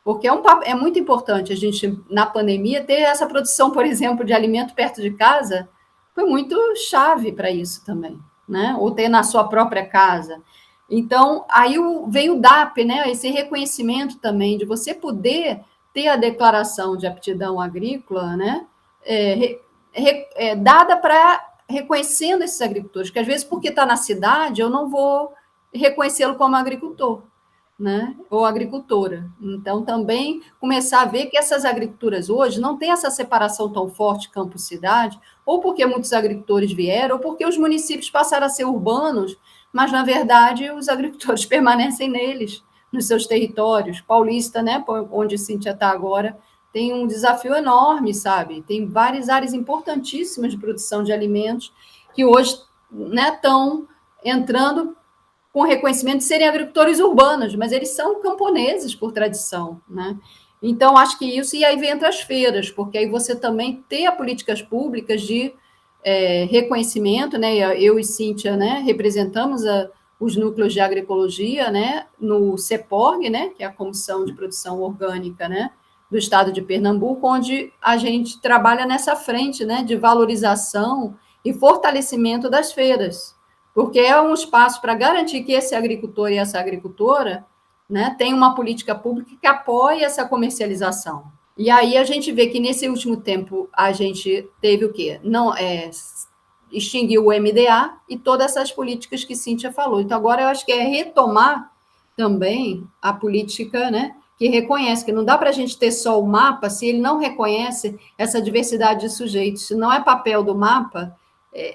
Porque é muito importante a gente, na pandemia, ter essa produção, por exemplo, de alimento perto de casa, foi muito chave para isso também, né? Ou ter na sua própria casa. Então, aí veio o DAP, né? Esse reconhecimento também de você poder ter a declaração de aptidão agrícola, né? Dada para reconhecendo esses agricultores, que às vezes, porque está na cidade, eu não vou reconhecê-lo como agricultor, né? Ou agricultora. Então, também começar a ver que essas agriculturas hoje não têm essa separação tão forte campo-cidade, ou porque muitos agricultores vieram, ou porque os municípios passaram a ser urbanos, mas, na verdade, os agricultores permanecem neles, nos seus territórios. Paulista, né, onde Cíntia está agora, tem um desafio enorme, sabe? Tem várias áreas importantíssimas de produção de alimentos que hoje, né, estão entrando com reconhecimento de serem agricultores urbanos, mas eles são camponeses por tradição, né? Então, acho que isso, e aí vem entre as feiras, porque aí você também tem políticas públicas de reconhecimento, né? Eu e Cíntia, né, representamos os núcleos de agroecologia, né, no CEPORG, né, que é a Comissão de Produção Orgânica, né, do estado de Pernambuco, onde a gente trabalha nessa frente, né, de valorização e fortalecimento das feiras, porque é um espaço para garantir que esse agricultor e essa agricultora, né, tem uma política pública que apoie essa comercialização. E aí a gente vê que nesse último tempo a gente teve o quê? Extinguiu o MDA e todas essas políticas que Cíntia falou. Então agora eu acho que é retomar também a política, né, que reconhece que não dá para a gente ter só o mapa se ele não reconhece essa diversidade de sujeitos. Se não é papel do mapa,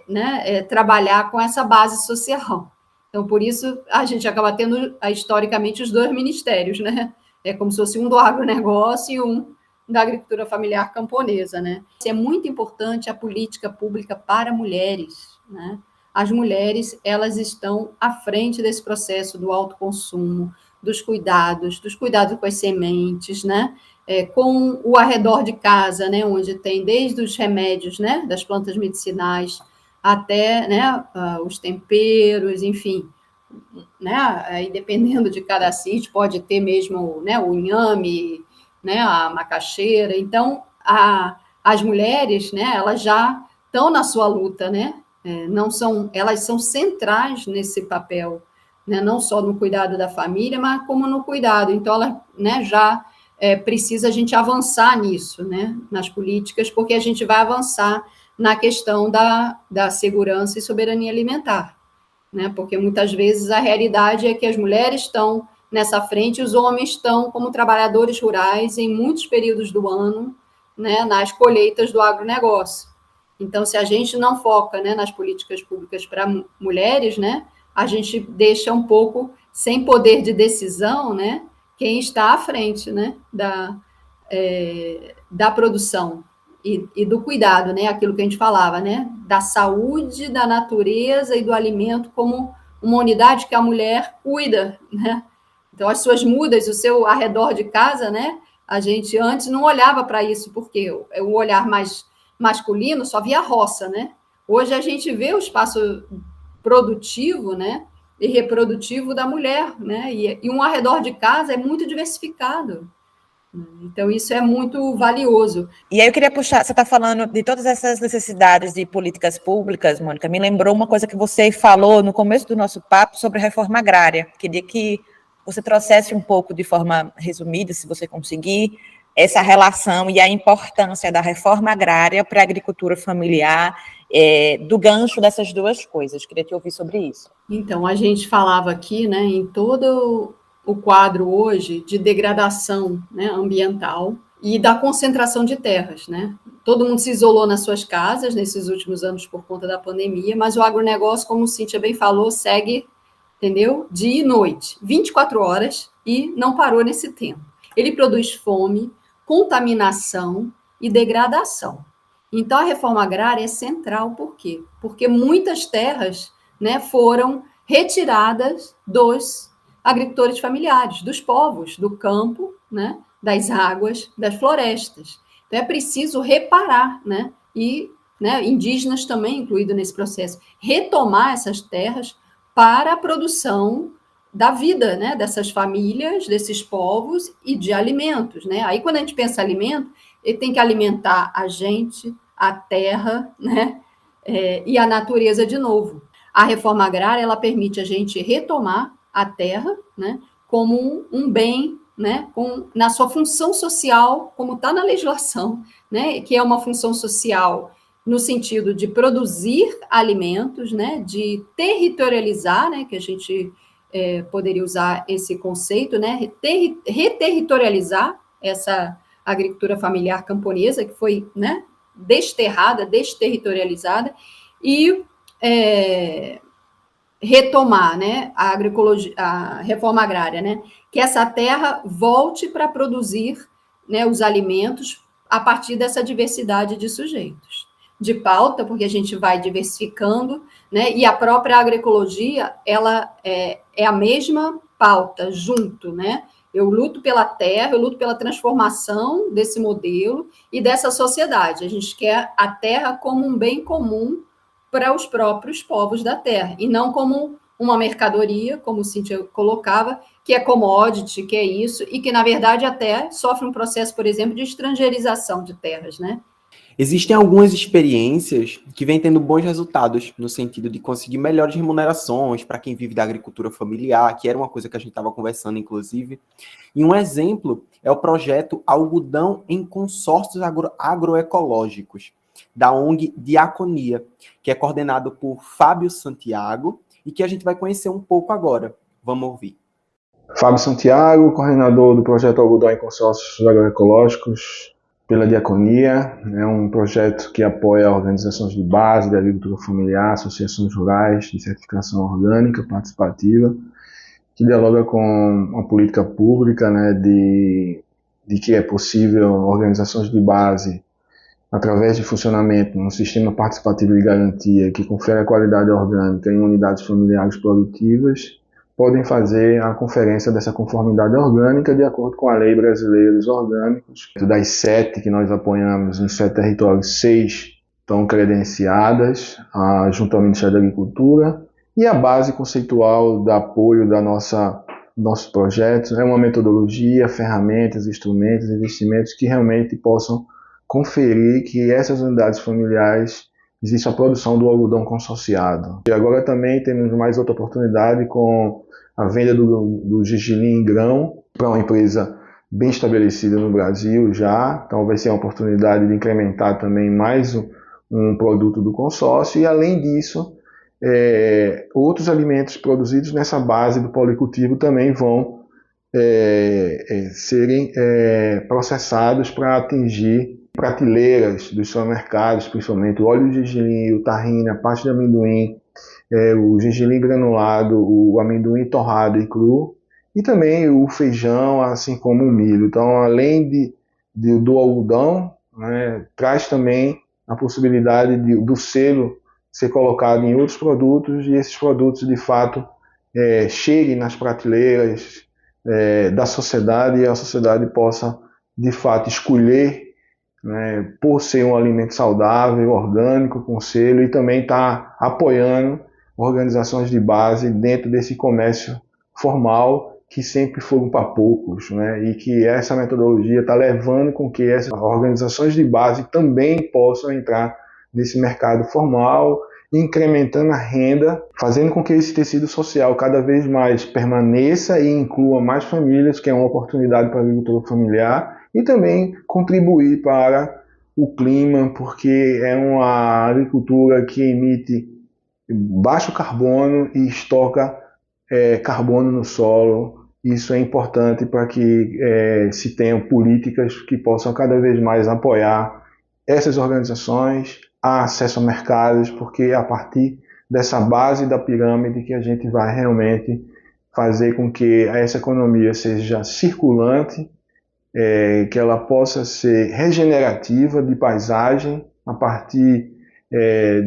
né, trabalhar com essa base social. Então, por isso, a gente acaba tendo, historicamente, os dois ministérios, né? É como se fosse um do agronegócio e um da agricultura familiar camponesa, né? É muito importante a política pública para mulheres, né? As mulheres, elas estão à frente desse processo do autoconsumo, dos cuidados com as sementes, né? Com o arredor de casa, né? Onde tem desde os remédios, né? Das plantas medicinais, até, né, os temperos, enfim, né, aí dependendo de cada sítio, pode ter mesmo, né, o inhame, né, a macaxeira. Então, as mulheres, né, elas já estão na sua luta, né, elas são centrais nesse papel, né, não só no cuidado da família, mas como no cuidado. Então, ela, né, já precisa a gente avançar nisso, né, nas políticas, porque a gente vai avançar na questão da segurança e soberania alimentar, né? Porque muitas vezes a realidade é que as mulheres estão nessa frente e os homens estão como trabalhadores rurais em muitos períodos do ano, né, nas colheitas do agronegócio. Então, se a gente não foca, né, nas políticas públicas para mulheres, né, a gente deixa um pouco sem poder de decisão, né, quem está à frente, né, da produção. E do cuidado, né? Aquilo que a gente falava, né? Da saúde, da natureza e do alimento como uma unidade que a mulher cuida, né? Então, as suas mudas, o seu arredor de casa, né? A gente antes não olhava para isso, porque o olhar mais masculino só via a roça, né? Hoje a gente vê o espaço produtivo, né? E reprodutivo da mulher, né? E um arredor de casa é muito diversificado. Então, isso é muito valioso.
E aí eu queria puxar, você está falando de todas essas necessidades de políticas públicas, Mônica, me lembrou uma coisa que você falou no começo do nosso papo sobre a reforma agrária. Queria que você trouxesse um pouco, de forma resumida, se você conseguir, essa relação e a importância da reforma agrária para a agricultura familiar, do gancho dessas duas coisas. Queria te ouvir sobre isso.
Então, a gente falava aqui, né, em todo o quadro hoje de degradação, né, ambiental e da concentração de terras, né? Todo mundo se isolou nas suas casas nesses últimos anos por conta da pandemia, mas o agronegócio, como Cíntia bem falou, segue, entendeu? Dia e noite, 24 horas, e não parou nesse tempo. Ele produz fome, contaminação e degradação. Então, a reforma agrária é central, por quê? Porque muitas terras, né, foram retiradas dos agricultores familiares, dos povos, do campo, né, das águas, das florestas. Então, é preciso reparar, né, e, né, indígenas também incluídos nesse processo, retomar essas terras para a produção da vida, né, dessas famílias, desses povos e de alimentos, né? Aí, quando a gente pensa em alimento, ele tem que alimentar a gente, a terra, né, e a natureza de novo. A reforma agrária, ela permite a gente retomar a terra, né, como um bem, né, na sua função social, como está na legislação, né, que é uma função social no sentido de produzir alimentos, né, de territorializar, né, que a gente poderia usar esse conceito, né, reterritorializar essa agricultura familiar camponesa, que foi, né, desterrada, desterritorializada, e retomar, né, a reforma agrária, né, que essa terra volte para produzir, né, os alimentos a partir dessa diversidade de sujeitos. De pauta, porque a gente vai diversificando, né, e a própria agroecologia, ela é a mesma pauta, junto, né, eu luto pela terra, eu luto pela transformação desse modelo e dessa sociedade. A gente quer a terra como um bem comum para os próprios povos da terra, e não como uma mercadoria, como o Cíntia colocava, que é commodity, que é isso, e que, na verdade, até sofre um processo, por exemplo, de estrangeirização de terras, né?
Existem algumas experiências que vêm tendo bons resultados no sentido de conseguir melhores remunerações para quem vive da agricultura familiar, que era uma coisa que a gente estava conversando, inclusive. E um exemplo é o projeto Algodão em Consórcios Agroecológicos, da ONG Diaconia, que é coordenado por Fábio Santiago e que a gente vai conhecer um pouco agora. Vamos ouvir.
Fábio Santiago, coordenador do projeto Algodão em Consórcios Agroecológicos pela Diaconia. É um projeto que apoia organizações de base da agricultura familiar, associações rurais de certificação orgânica participativa, que dialoga com uma política pública, né, de que é possível organizações de base, através de funcionamento no sistema participativo de garantia que confere a qualidade orgânica em unidades familiares produtivas, podem fazer a conferência dessa conformidade orgânica de acordo com a Lei Brasileira dos Orgânicos. Das 7 que nós apoiamos, em 7 territórios, 6 estão credenciadas junto ao Ministério da Agricultura, e a base conceitual do apoio da nossos projetos é uma metodologia, ferramentas, instrumentos, investimentos que realmente possam conferir que essas unidades familiares existe a produção do algodão consorciado. E agora também temos mais outra oportunidade com a venda do gergelim em grão para uma empresa bem estabelecida no Brasil já. Então vai ser uma oportunidade de incrementar também mais um produto do consórcio. E além disso, outros alimentos produzidos nessa base do policultivo também vão serem processados para atingir prateleiras dos supermercados, principalmente o óleo de gergelim, o tahine, a pasta de amendoim, o gergelim granulado, o amendoim torrado e cru, e também o feijão, assim como o milho. Então, além do algodão, né, traz também a possibilidade do selo ser colocado em outros produtos, e esses produtos, de fato, cheguem nas prateleiras da sociedade, e a sociedade possa, de fato, escolher, né, por ser um alimento saudável, orgânico, com selo, e também está apoiando organizações de base dentro desse comércio formal, que sempre foram para poucos, né, e que essa metodologia está levando com que essas organizações de base também possam entrar nesse mercado formal, incrementando a renda, fazendo com que esse tecido social cada vez mais permaneça e inclua mais famílias, que é uma oportunidade para a agricultura familiar, e também contribuir para o clima, porque é uma agricultura que emite baixo carbono e estoca carbono no solo. Isso é importante para que se tenham políticas que possam cada vez mais apoiar essas organizações, a acesso a mercados, porque é a partir dessa base da pirâmide que a gente vai realmente fazer com que essa economia seja circulante, que ela possa ser regenerativa de paisagem a partir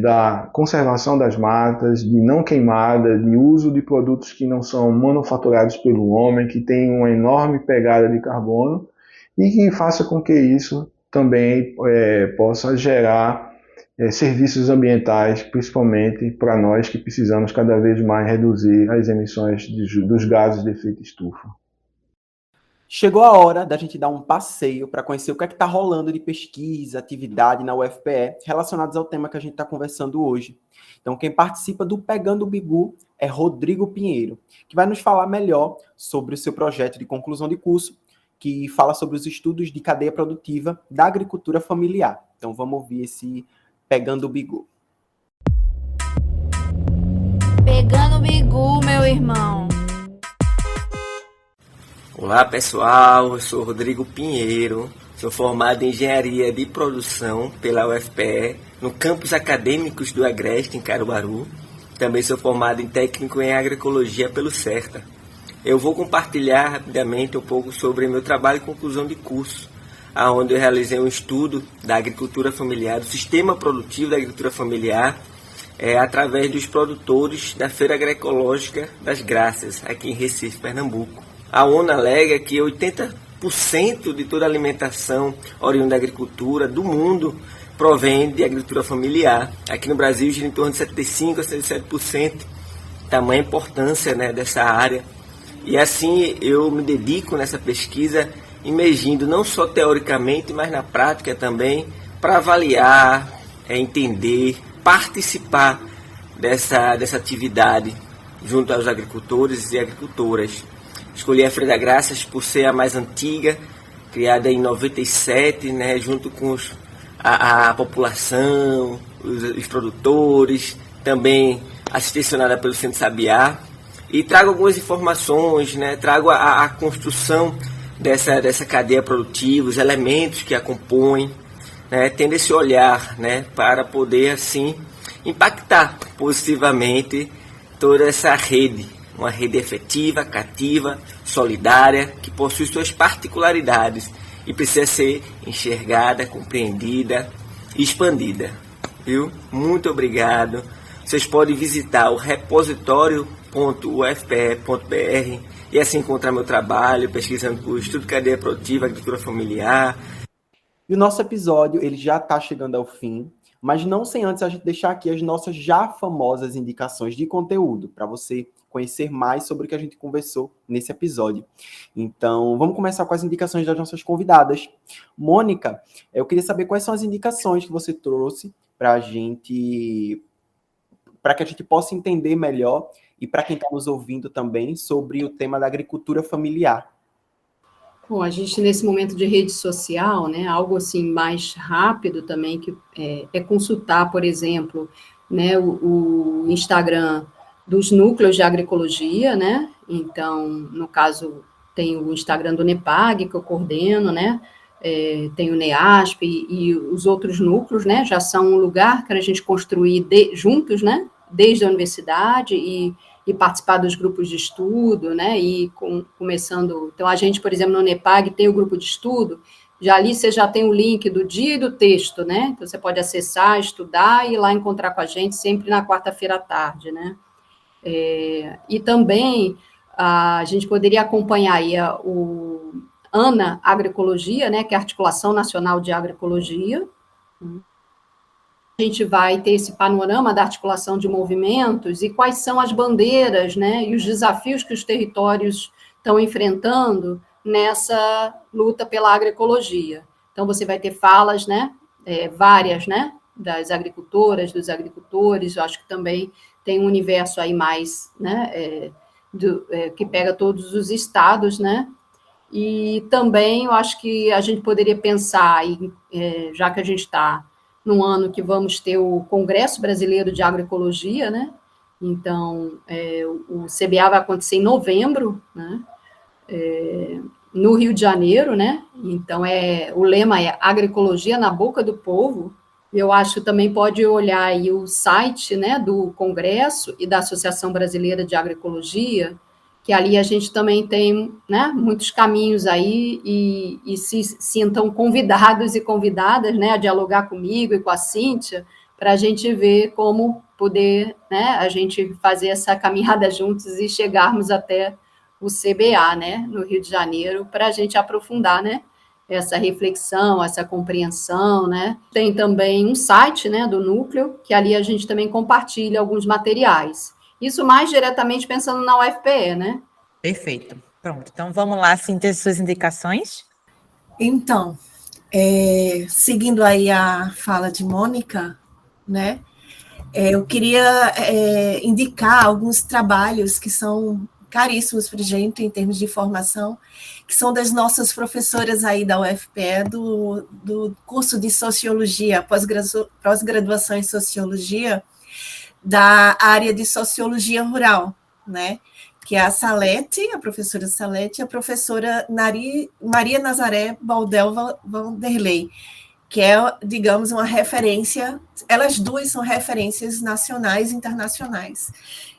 da conservação das matas, de não queimada, de uso de produtos que não são manufaturados pelo homem, que tem uma enorme pegada de carbono, e que faça com que isso também possa gerar serviços ambientais, principalmente para nós que precisamos cada vez mais reduzir as emissões dos gases de efeito estufa.
Chegou a hora da gente dar um passeio para conhecer o que é que está rolando de pesquisa, atividade na UFPE relacionados ao tema que a gente está conversando hoje. Então, quem participa do Pegando o Bigu é Rodrigo Pinheiro, que vai nos falar melhor sobre o seu projeto de conclusão de curso, que fala sobre os estudos de cadeia produtiva da agricultura familiar. Então, vamos ouvir esse Pegando o Bigu.
Pegando o Bigu, meu irmão.
Olá pessoal, eu sou Rodrigo Pinheiro, sou formado em Engenharia de Produção pela UFPE, no campus acadêmicos do Agreste, em Caruaru. Também sou formado em Técnico em Agroecologia pelo CERTA. Eu vou compartilhar rapidamente um pouco sobre meu trabalho de conclusão de curso, onde eu realizei um estudo da agricultura familiar, do sistema produtivo da agricultura familiar, através dos produtores da Feira Agroecológica das Graças, aqui em Recife, Pernambuco. A ONU alega que 80% de toda a alimentação oriunda da agricultura do mundo provém de agricultura familiar. Aqui no Brasil, gira em torno de 75% a 77%, tamanha importância, né, dessa área. E assim eu me dedico nessa pesquisa, imergindo não só teoricamente, mas na prática também, para avaliar, entender, participar dessa atividade junto aos agricultores e agricultoras. Escolhi a Feira das Graças por ser a mais antiga, criada em 97, né, junto com a população, os produtores, também assistencionada pelo Centro Sabiá. E trago algumas informações, né, trago a construção dessa cadeia produtiva, os elementos que a compõem, né, tendo esse olhar, né, para poder assim impactar positivamente toda essa rede, uma rede efetiva, cativa, solidária, que possui suas particularidades e precisa ser enxergada, compreendida e expandida. Viu? Muito obrigado. Vocês podem visitar o repositório.ufpe.br e assim encontrar meu trabalho, pesquisando por estudo de cadeia produtiva, agricultura familiar.
E o nosso episódio ele já está chegando ao fim, mas não sem antes a gente deixar aqui as nossas já famosas indicações de conteúdo, para você conhecer mais sobre o que a gente conversou nesse episódio. Então, vamos começar com as indicações das nossas convidadas. Mônica, eu queria saber quais são as indicações que você trouxe para que a gente possa entender melhor e para quem está nos ouvindo também sobre o tema da agricultura familiar.
Bom, a gente nesse momento de rede social, né, algo assim mais rápido também, que é consultar, por exemplo, né, o Instagram dos núcleos de agroecologia, né? Então, no caso, tem o Instagram do NEPAG, que eu coordeno, né? Tem o NEASP e os outros núcleos, né? Já são um lugar para a gente construir juntos, né? Desde a universidade e participar dos grupos de estudo, né? E começando... Então, a gente, por exemplo, no NEPAG tem o grupo de estudo, já ali você já tem o link do dia e do texto, né? Então, você pode acessar, estudar e ir lá encontrar com a gente sempre na quarta-feira à tarde, né? E também a gente poderia acompanhar aí o ANA Agroecologia, né, que é a Articulação Nacional de Agroecologia. A gente vai ter esse panorama da articulação de movimentos e quais são as bandeiras, né, e os desafios que os territórios estão enfrentando nessa luta pela agroecologia. Então, você vai ter falas, né, várias, né, das agricultoras, dos agricultores, eu acho que também tem um universo aí mais, né, que pega todos os estados, né, e também eu acho que a gente poderia pensar, já que a gente está num ano que vamos ter o Congresso Brasileiro de Agroecologia, né, então o CBA vai acontecer em novembro, né, no Rio de Janeiro, né, então o lema é Agroecologia na Boca do Povo. Eu acho que também pode olhar aí o site, né, do Congresso e da Associação Brasileira de Agroecologia, que ali a gente também tem, né, muitos caminhos aí e se sintam convidados e convidadas, né, a dialogar comigo e com a Cíntia, para a gente ver como poder, né, a gente fazer essa caminhada juntos e chegarmos até o CBA, né, no Rio de Janeiro, para a gente aprofundar, né, essa reflexão, essa compreensão, né? Tem também um site, né, do núcleo, que ali a gente também compartilha alguns materiais. Isso mais diretamente pensando na UFPE, né?
Perfeito. Pronto. Então, vamos lá, Cíntia, suas indicações.
Então, seguindo aí a fala de Mônica, né? Eu queria indicar alguns trabalhos que são caríssimos para a gente em termos de formação, que são das nossas professoras aí da UFPE, do curso de Sociologia, pós-graduação em Sociologia, da área de Sociologia Rural, né? Que é a Salete, a professora Salete, e a professora Maria Nazaré Baldel Vanderlei, que é, digamos, uma referência, elas duas são referências nacionais e internacionais.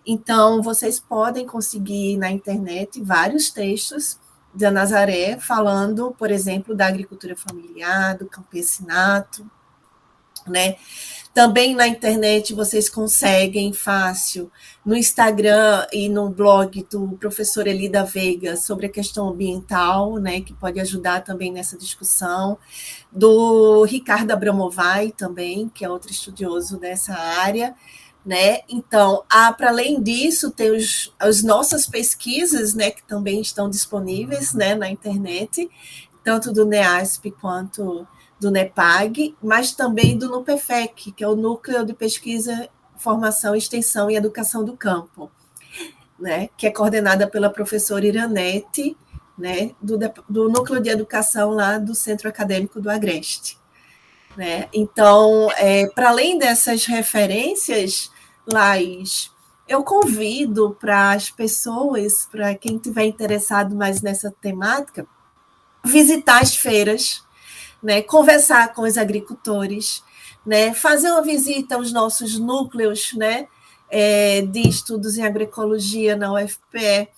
Então, vocês podem conseguir na internet vários textos da Nazaré falando, por exemplo, da agricultura familiar, do campesinato, né? Também na internet vocês conseguem fácil, no Instagram e no blog do professor Elida Veiga, sobre a questão ambiental, né, que pode ajudar também nessa discussão, do Ricardo Abramovay também, que é outro estudioso dessa área, né? Então, para além disso, tem as nossas pesquisas, né, que também estão disponíveis, né, na internet, tanto do NEASP quanto do NEPAG, mas também do NUPEFEC, que é o Núcleo de Pesquisa, Formação, Extensão e Educação do Campo, né, que é coordenada pela professora Iranete, né, do Núcleo de Educação lá do Centro Acadêmico do Agreste. Né? Então, para além dessas referências, Laís, eu convido para as pessoas, para quem estiver interessado mais nessa temática, visitar as feiras, né, conversar com os agricultores, né, fazer uma visita aos nossos núcleos, né, de estudos em agroecologia na UFPE,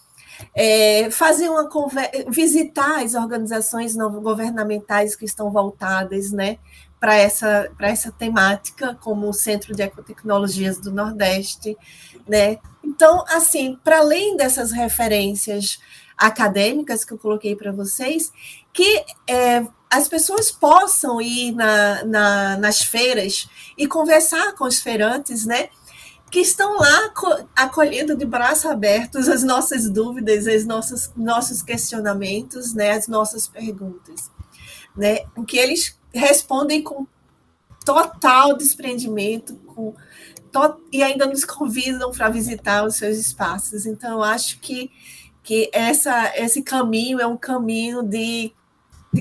visitar as organizações não governamentais que estão voltadas, né, para essa temática, como o Centro de Ecotecnologias do Nordeste, né? Então, assim, para além dessas referências acadêmicas que eu coloquei para vocês, que as pessoas possam ir nas feiras e conversar com os feirantes, né, que estão lá acolhendo de braços abertos as nossas dúvidas, os nossos questionamentos, né, as nossas perguntas, né, que eles respondem com total desprendimento, e ainda nos convidam para visitar os seus espaços. Então, eu acho que esse caminho é um caminho de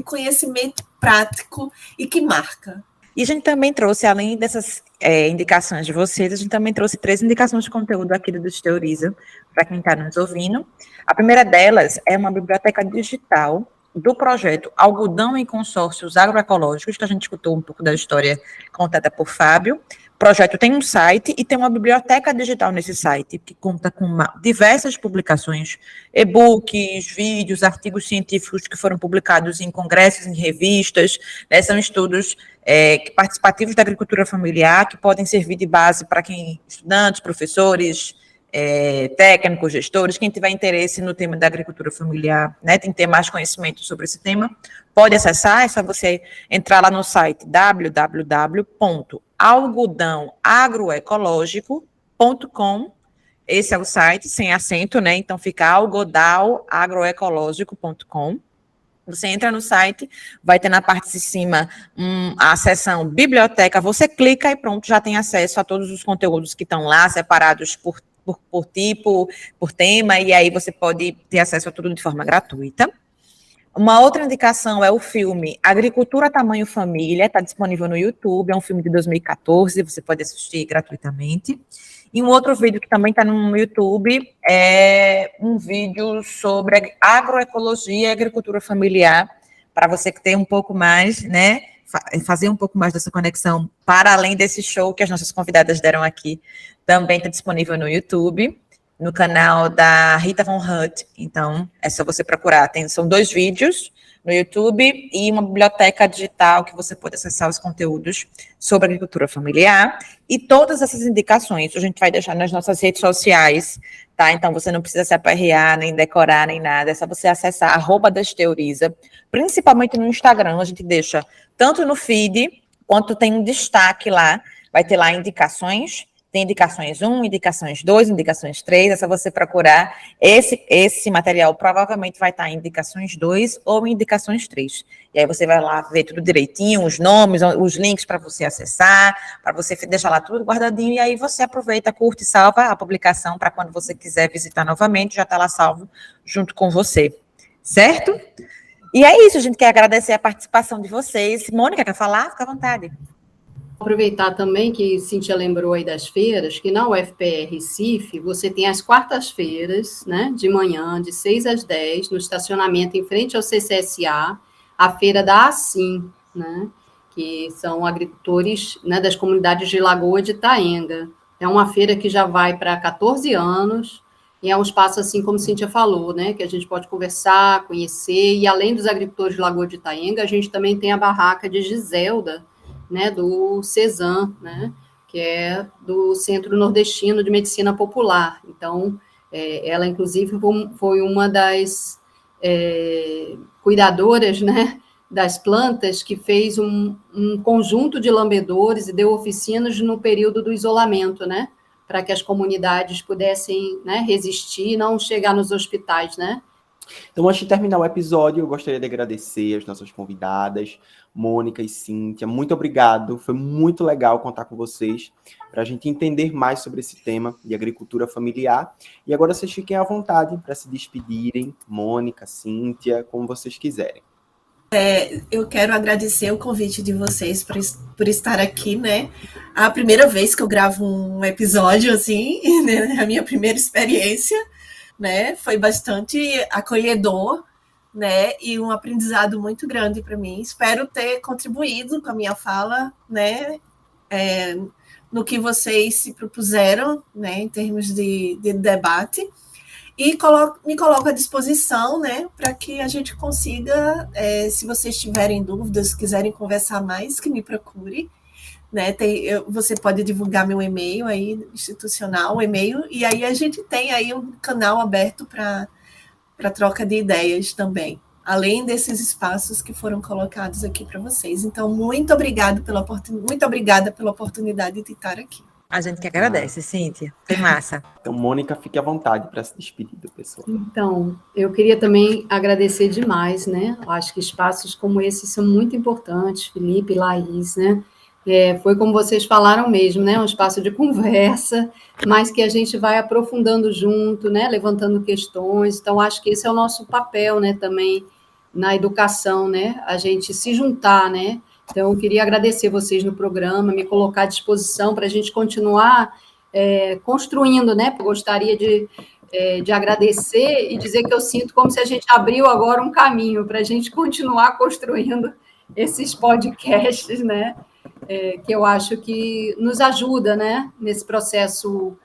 conhecimento prático e que marca.
E a gente também trouxe, além dessas indicações de vocês, a gente também trouxe 3 indicações de conteúdo aqui do Teoriza, para quem está nos ouvindo. A primeira delas é uma biblioteca digital do projeto Algodão em Consórcios Agroecológicos, que a gente escutou um pouco da história contada por Fábio. O projeto tem um site e tem uma biblioteca digital nesse site, que conta com diversas publicações, e-books, vídeos, artigos científicos que foram publicados em congressos, em revistas, né, são estudos participativos da agricultura familiar, que podem servir de base para estudantes, professores, técnicos, gestores, quem tiver interesse no tema da agricultura familiar, né, tem que ter mais conhecimento sobre esse tema, pode acessar, é só você entrar lá no site www.algodãoagroecológico.com. Esse é o site, sem acento, né, então fica algodãoagroecológico.com. Você entra no site, vai ter na parte de cima a seção biblioteca, você clica e pronto, já tem acesso a todos os conteúdos que estão lá, separados por tipo, por tema, e aí você pode ter acesso a tudo de forma gratuita. Uma outra indicação é o filme Agricultura Tamanho Família, está disponível no YouTube, é um filme de 2014, você pode assistir gratuitamente. E um outro vídeo que também está no YouTube é um vídeo sobre agroecologia e agricultura familiar, para você que tem um pouco mais, né, fazer um pouco mais dessa conexão, para além desse show que as nossas convidadas deram aqui, também está disponível no YouTube, no canal da Rita Von Hutt. Então, é só você procurar. São 2 vídeos, no YouTube e uma biblioteca digital que você pode acessar os conteúdos sobre agricultura familiar. E todas essas indicações a gente vai deixar nas nossas redes sociais, tá? Então você não precisa se aperrear, nem decorar, nem nada. É só você acessar @Desteoriza, principalmente no Instagram. A gente deixa tanto no feed, quanto tem um destaque lá. Vai ter lá indicações. Tem indicações 1, indicações 2, indicações 3, é só você procurar. Esse material provavelmente vai estar em indicações 2 ou em indicações 3. E aí você vai lá ver tudo direitinho, os nomes, os links para você acessar, para você deixar lá tudo guardadinho, e aí você aproveita, curte e salva a publicação para quando você quiser visitar novamente, já está lá salvo junto com você. Certo? E é isso, a gente quer agradecer a participação de vocês. Mônica, quer falar? Fica à vontade.
Aproveitar também que Cíntia lembrou aí das feiras, que na UFPE Recife, você tem as quartas-feiras, né, de manhã, de 6 às 10, no estacionamento em frente ao CCSA, a feira da Assim, né, que são agricultores, né, das comunidades de Lagoa de Itaenga. É uma feira que já vai para 14 anos, e é um espaço, assim como Cíntia falou, né, que a gente pode conversar, conhecer, e além dos agricultores de Lagoa de Itaenga, a gente também tem a barraca de Giselda, né, do CESAM, né, que é do Centro Nordestino de Medicina Popular. Então, ela, inclusive, foi uma das cuidadoras, né, das plantas, que fez um conjunto de lambedores e deu oficinas no período do isolamento, né, para que as comunidades pudessem, né, resistir e não chegar nos hospitais, né.
Então, antes de terminar o episódio, eu gostaria de agradecer as nossas convidadas, Mônica e Cíntia. Muito obrigado, foi muito legal contar com vocês, para a gente entender mais sobre esse tema de agricultura familiar. E agora vocês fiquem à vontade para se despedirem, Mônica, Cíntia, como vocês quiserem.
Eu quero agradecer o convite de vocês por estar aqui, né? A primeira vez que eu gravo um episódio, assim, né? A minha primeira experiência, né? Foi bastante acolhedor, né? E um aprendizado muito grande para mim. Espero ter contribuído com a minha fala, né? No que vocês se propuseram, né? Em termos de debate. E me coloco à disposição, né? Para que a gente consiga, se vocês tiverem dúvidas, quiserem conversar mais, que me procure. Né, você pode divulgar meu e-mail aí, institucional, o e-mail, e aí a gente tem aí um canal aberto para troca de ideias também, além desses espaços que foram colocados aqui para vocês. Então, muito obrigada pela oportunidade de estar aqui.
A gente que agradece, Cíntia. Foi massa.
Então, Mônica, fique à vontade para se despedir do pessoal.
Então, eu queria também agradecer demais, né? Acho que espaços como esse são muito importantes, Felipe, Laís, né? Foi como vocês falaram mesmo, né? Um espaço de conversa, mas que a gente vai aprofundando junto, né? Levantando questões. Então, acho que esse é o nosso papel, né? Também na educação, né? A gente se juntar, né? Então, eu queria agradecer vocês no programa, me colocar à disposição para a gente continuar construindo, né? Eu gostaria de agradecer e dizer que eu sinto como se a gente abriu agora um caminho para a gente continuar construindo esses podcasts, né? Que eu acho que nos ajuda, né, nesse processo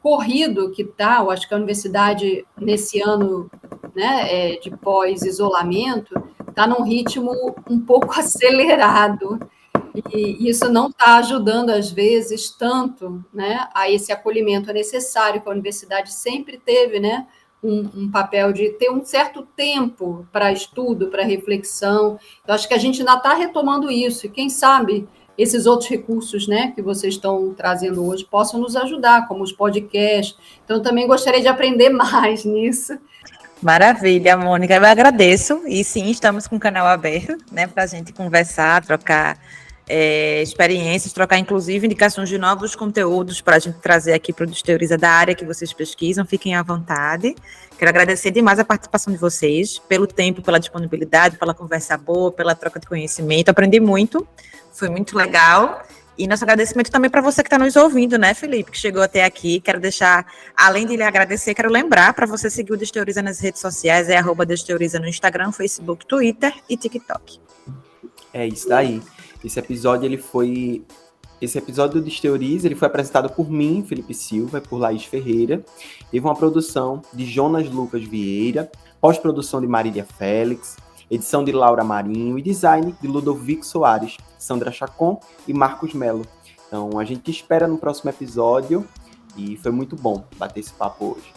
corrido que está. Eu acho que a universidade, nesse ano, né, de pós-isolamento, está num ritmo um pouco acelerado, e isso não está ajudando, às vezes, tanto, né, a esse acolhimento necessário que a universidade sempre teve, né, um papel de ter um certo tempo para estudo, para reflexão. Eu acho que a gente ainda está retomando isso, e quem sabe esses outros recursos, né, que vocês estão trazendo hoje possam nos ajudar, como os podcasts. Então, eu também gostaria de aprender mais nisso.
Maravilha, Mônica, eu agradeço. E sim, estamos com o canal aberto, né, para a gente conversar, trocar experiências, trocar inclusive indicações de novos conteúdos para a gente trazer aqui para o Desteoriza da área que vocês pesquisam. Fiquem à vontade. Quero agradecer demais a participação de vocês, pelo tempo, pela disponibilidade, pela conversa boa, pela troca de conhecimento. Aprendi muito, foi muito legal. E nosso agradecimento também para você que está nos ouvindo, né, Felipe, que chegou até aqui. Quero deixar, além de lhe agradecer, quero lembrar para você seguir o Desteoriza nas redes sociais, @Desteoriza no Instagram, Facebook, Twitter e TikTok.
É isso daí. Esse episódio do Desteoriza, ele foi apresentado por mim, Felipe Silva, e por Laís Ferreira. Teve uma produção de Jonas Lucas Vieira, pós-produção de Marília Félix, Edição de Laura Marinho e design de Ludovico Soares, Sandra Chacon e Marcos Melo. Então, a gente te espera no próximo episódio e foi muito bom bater esse papo hoje.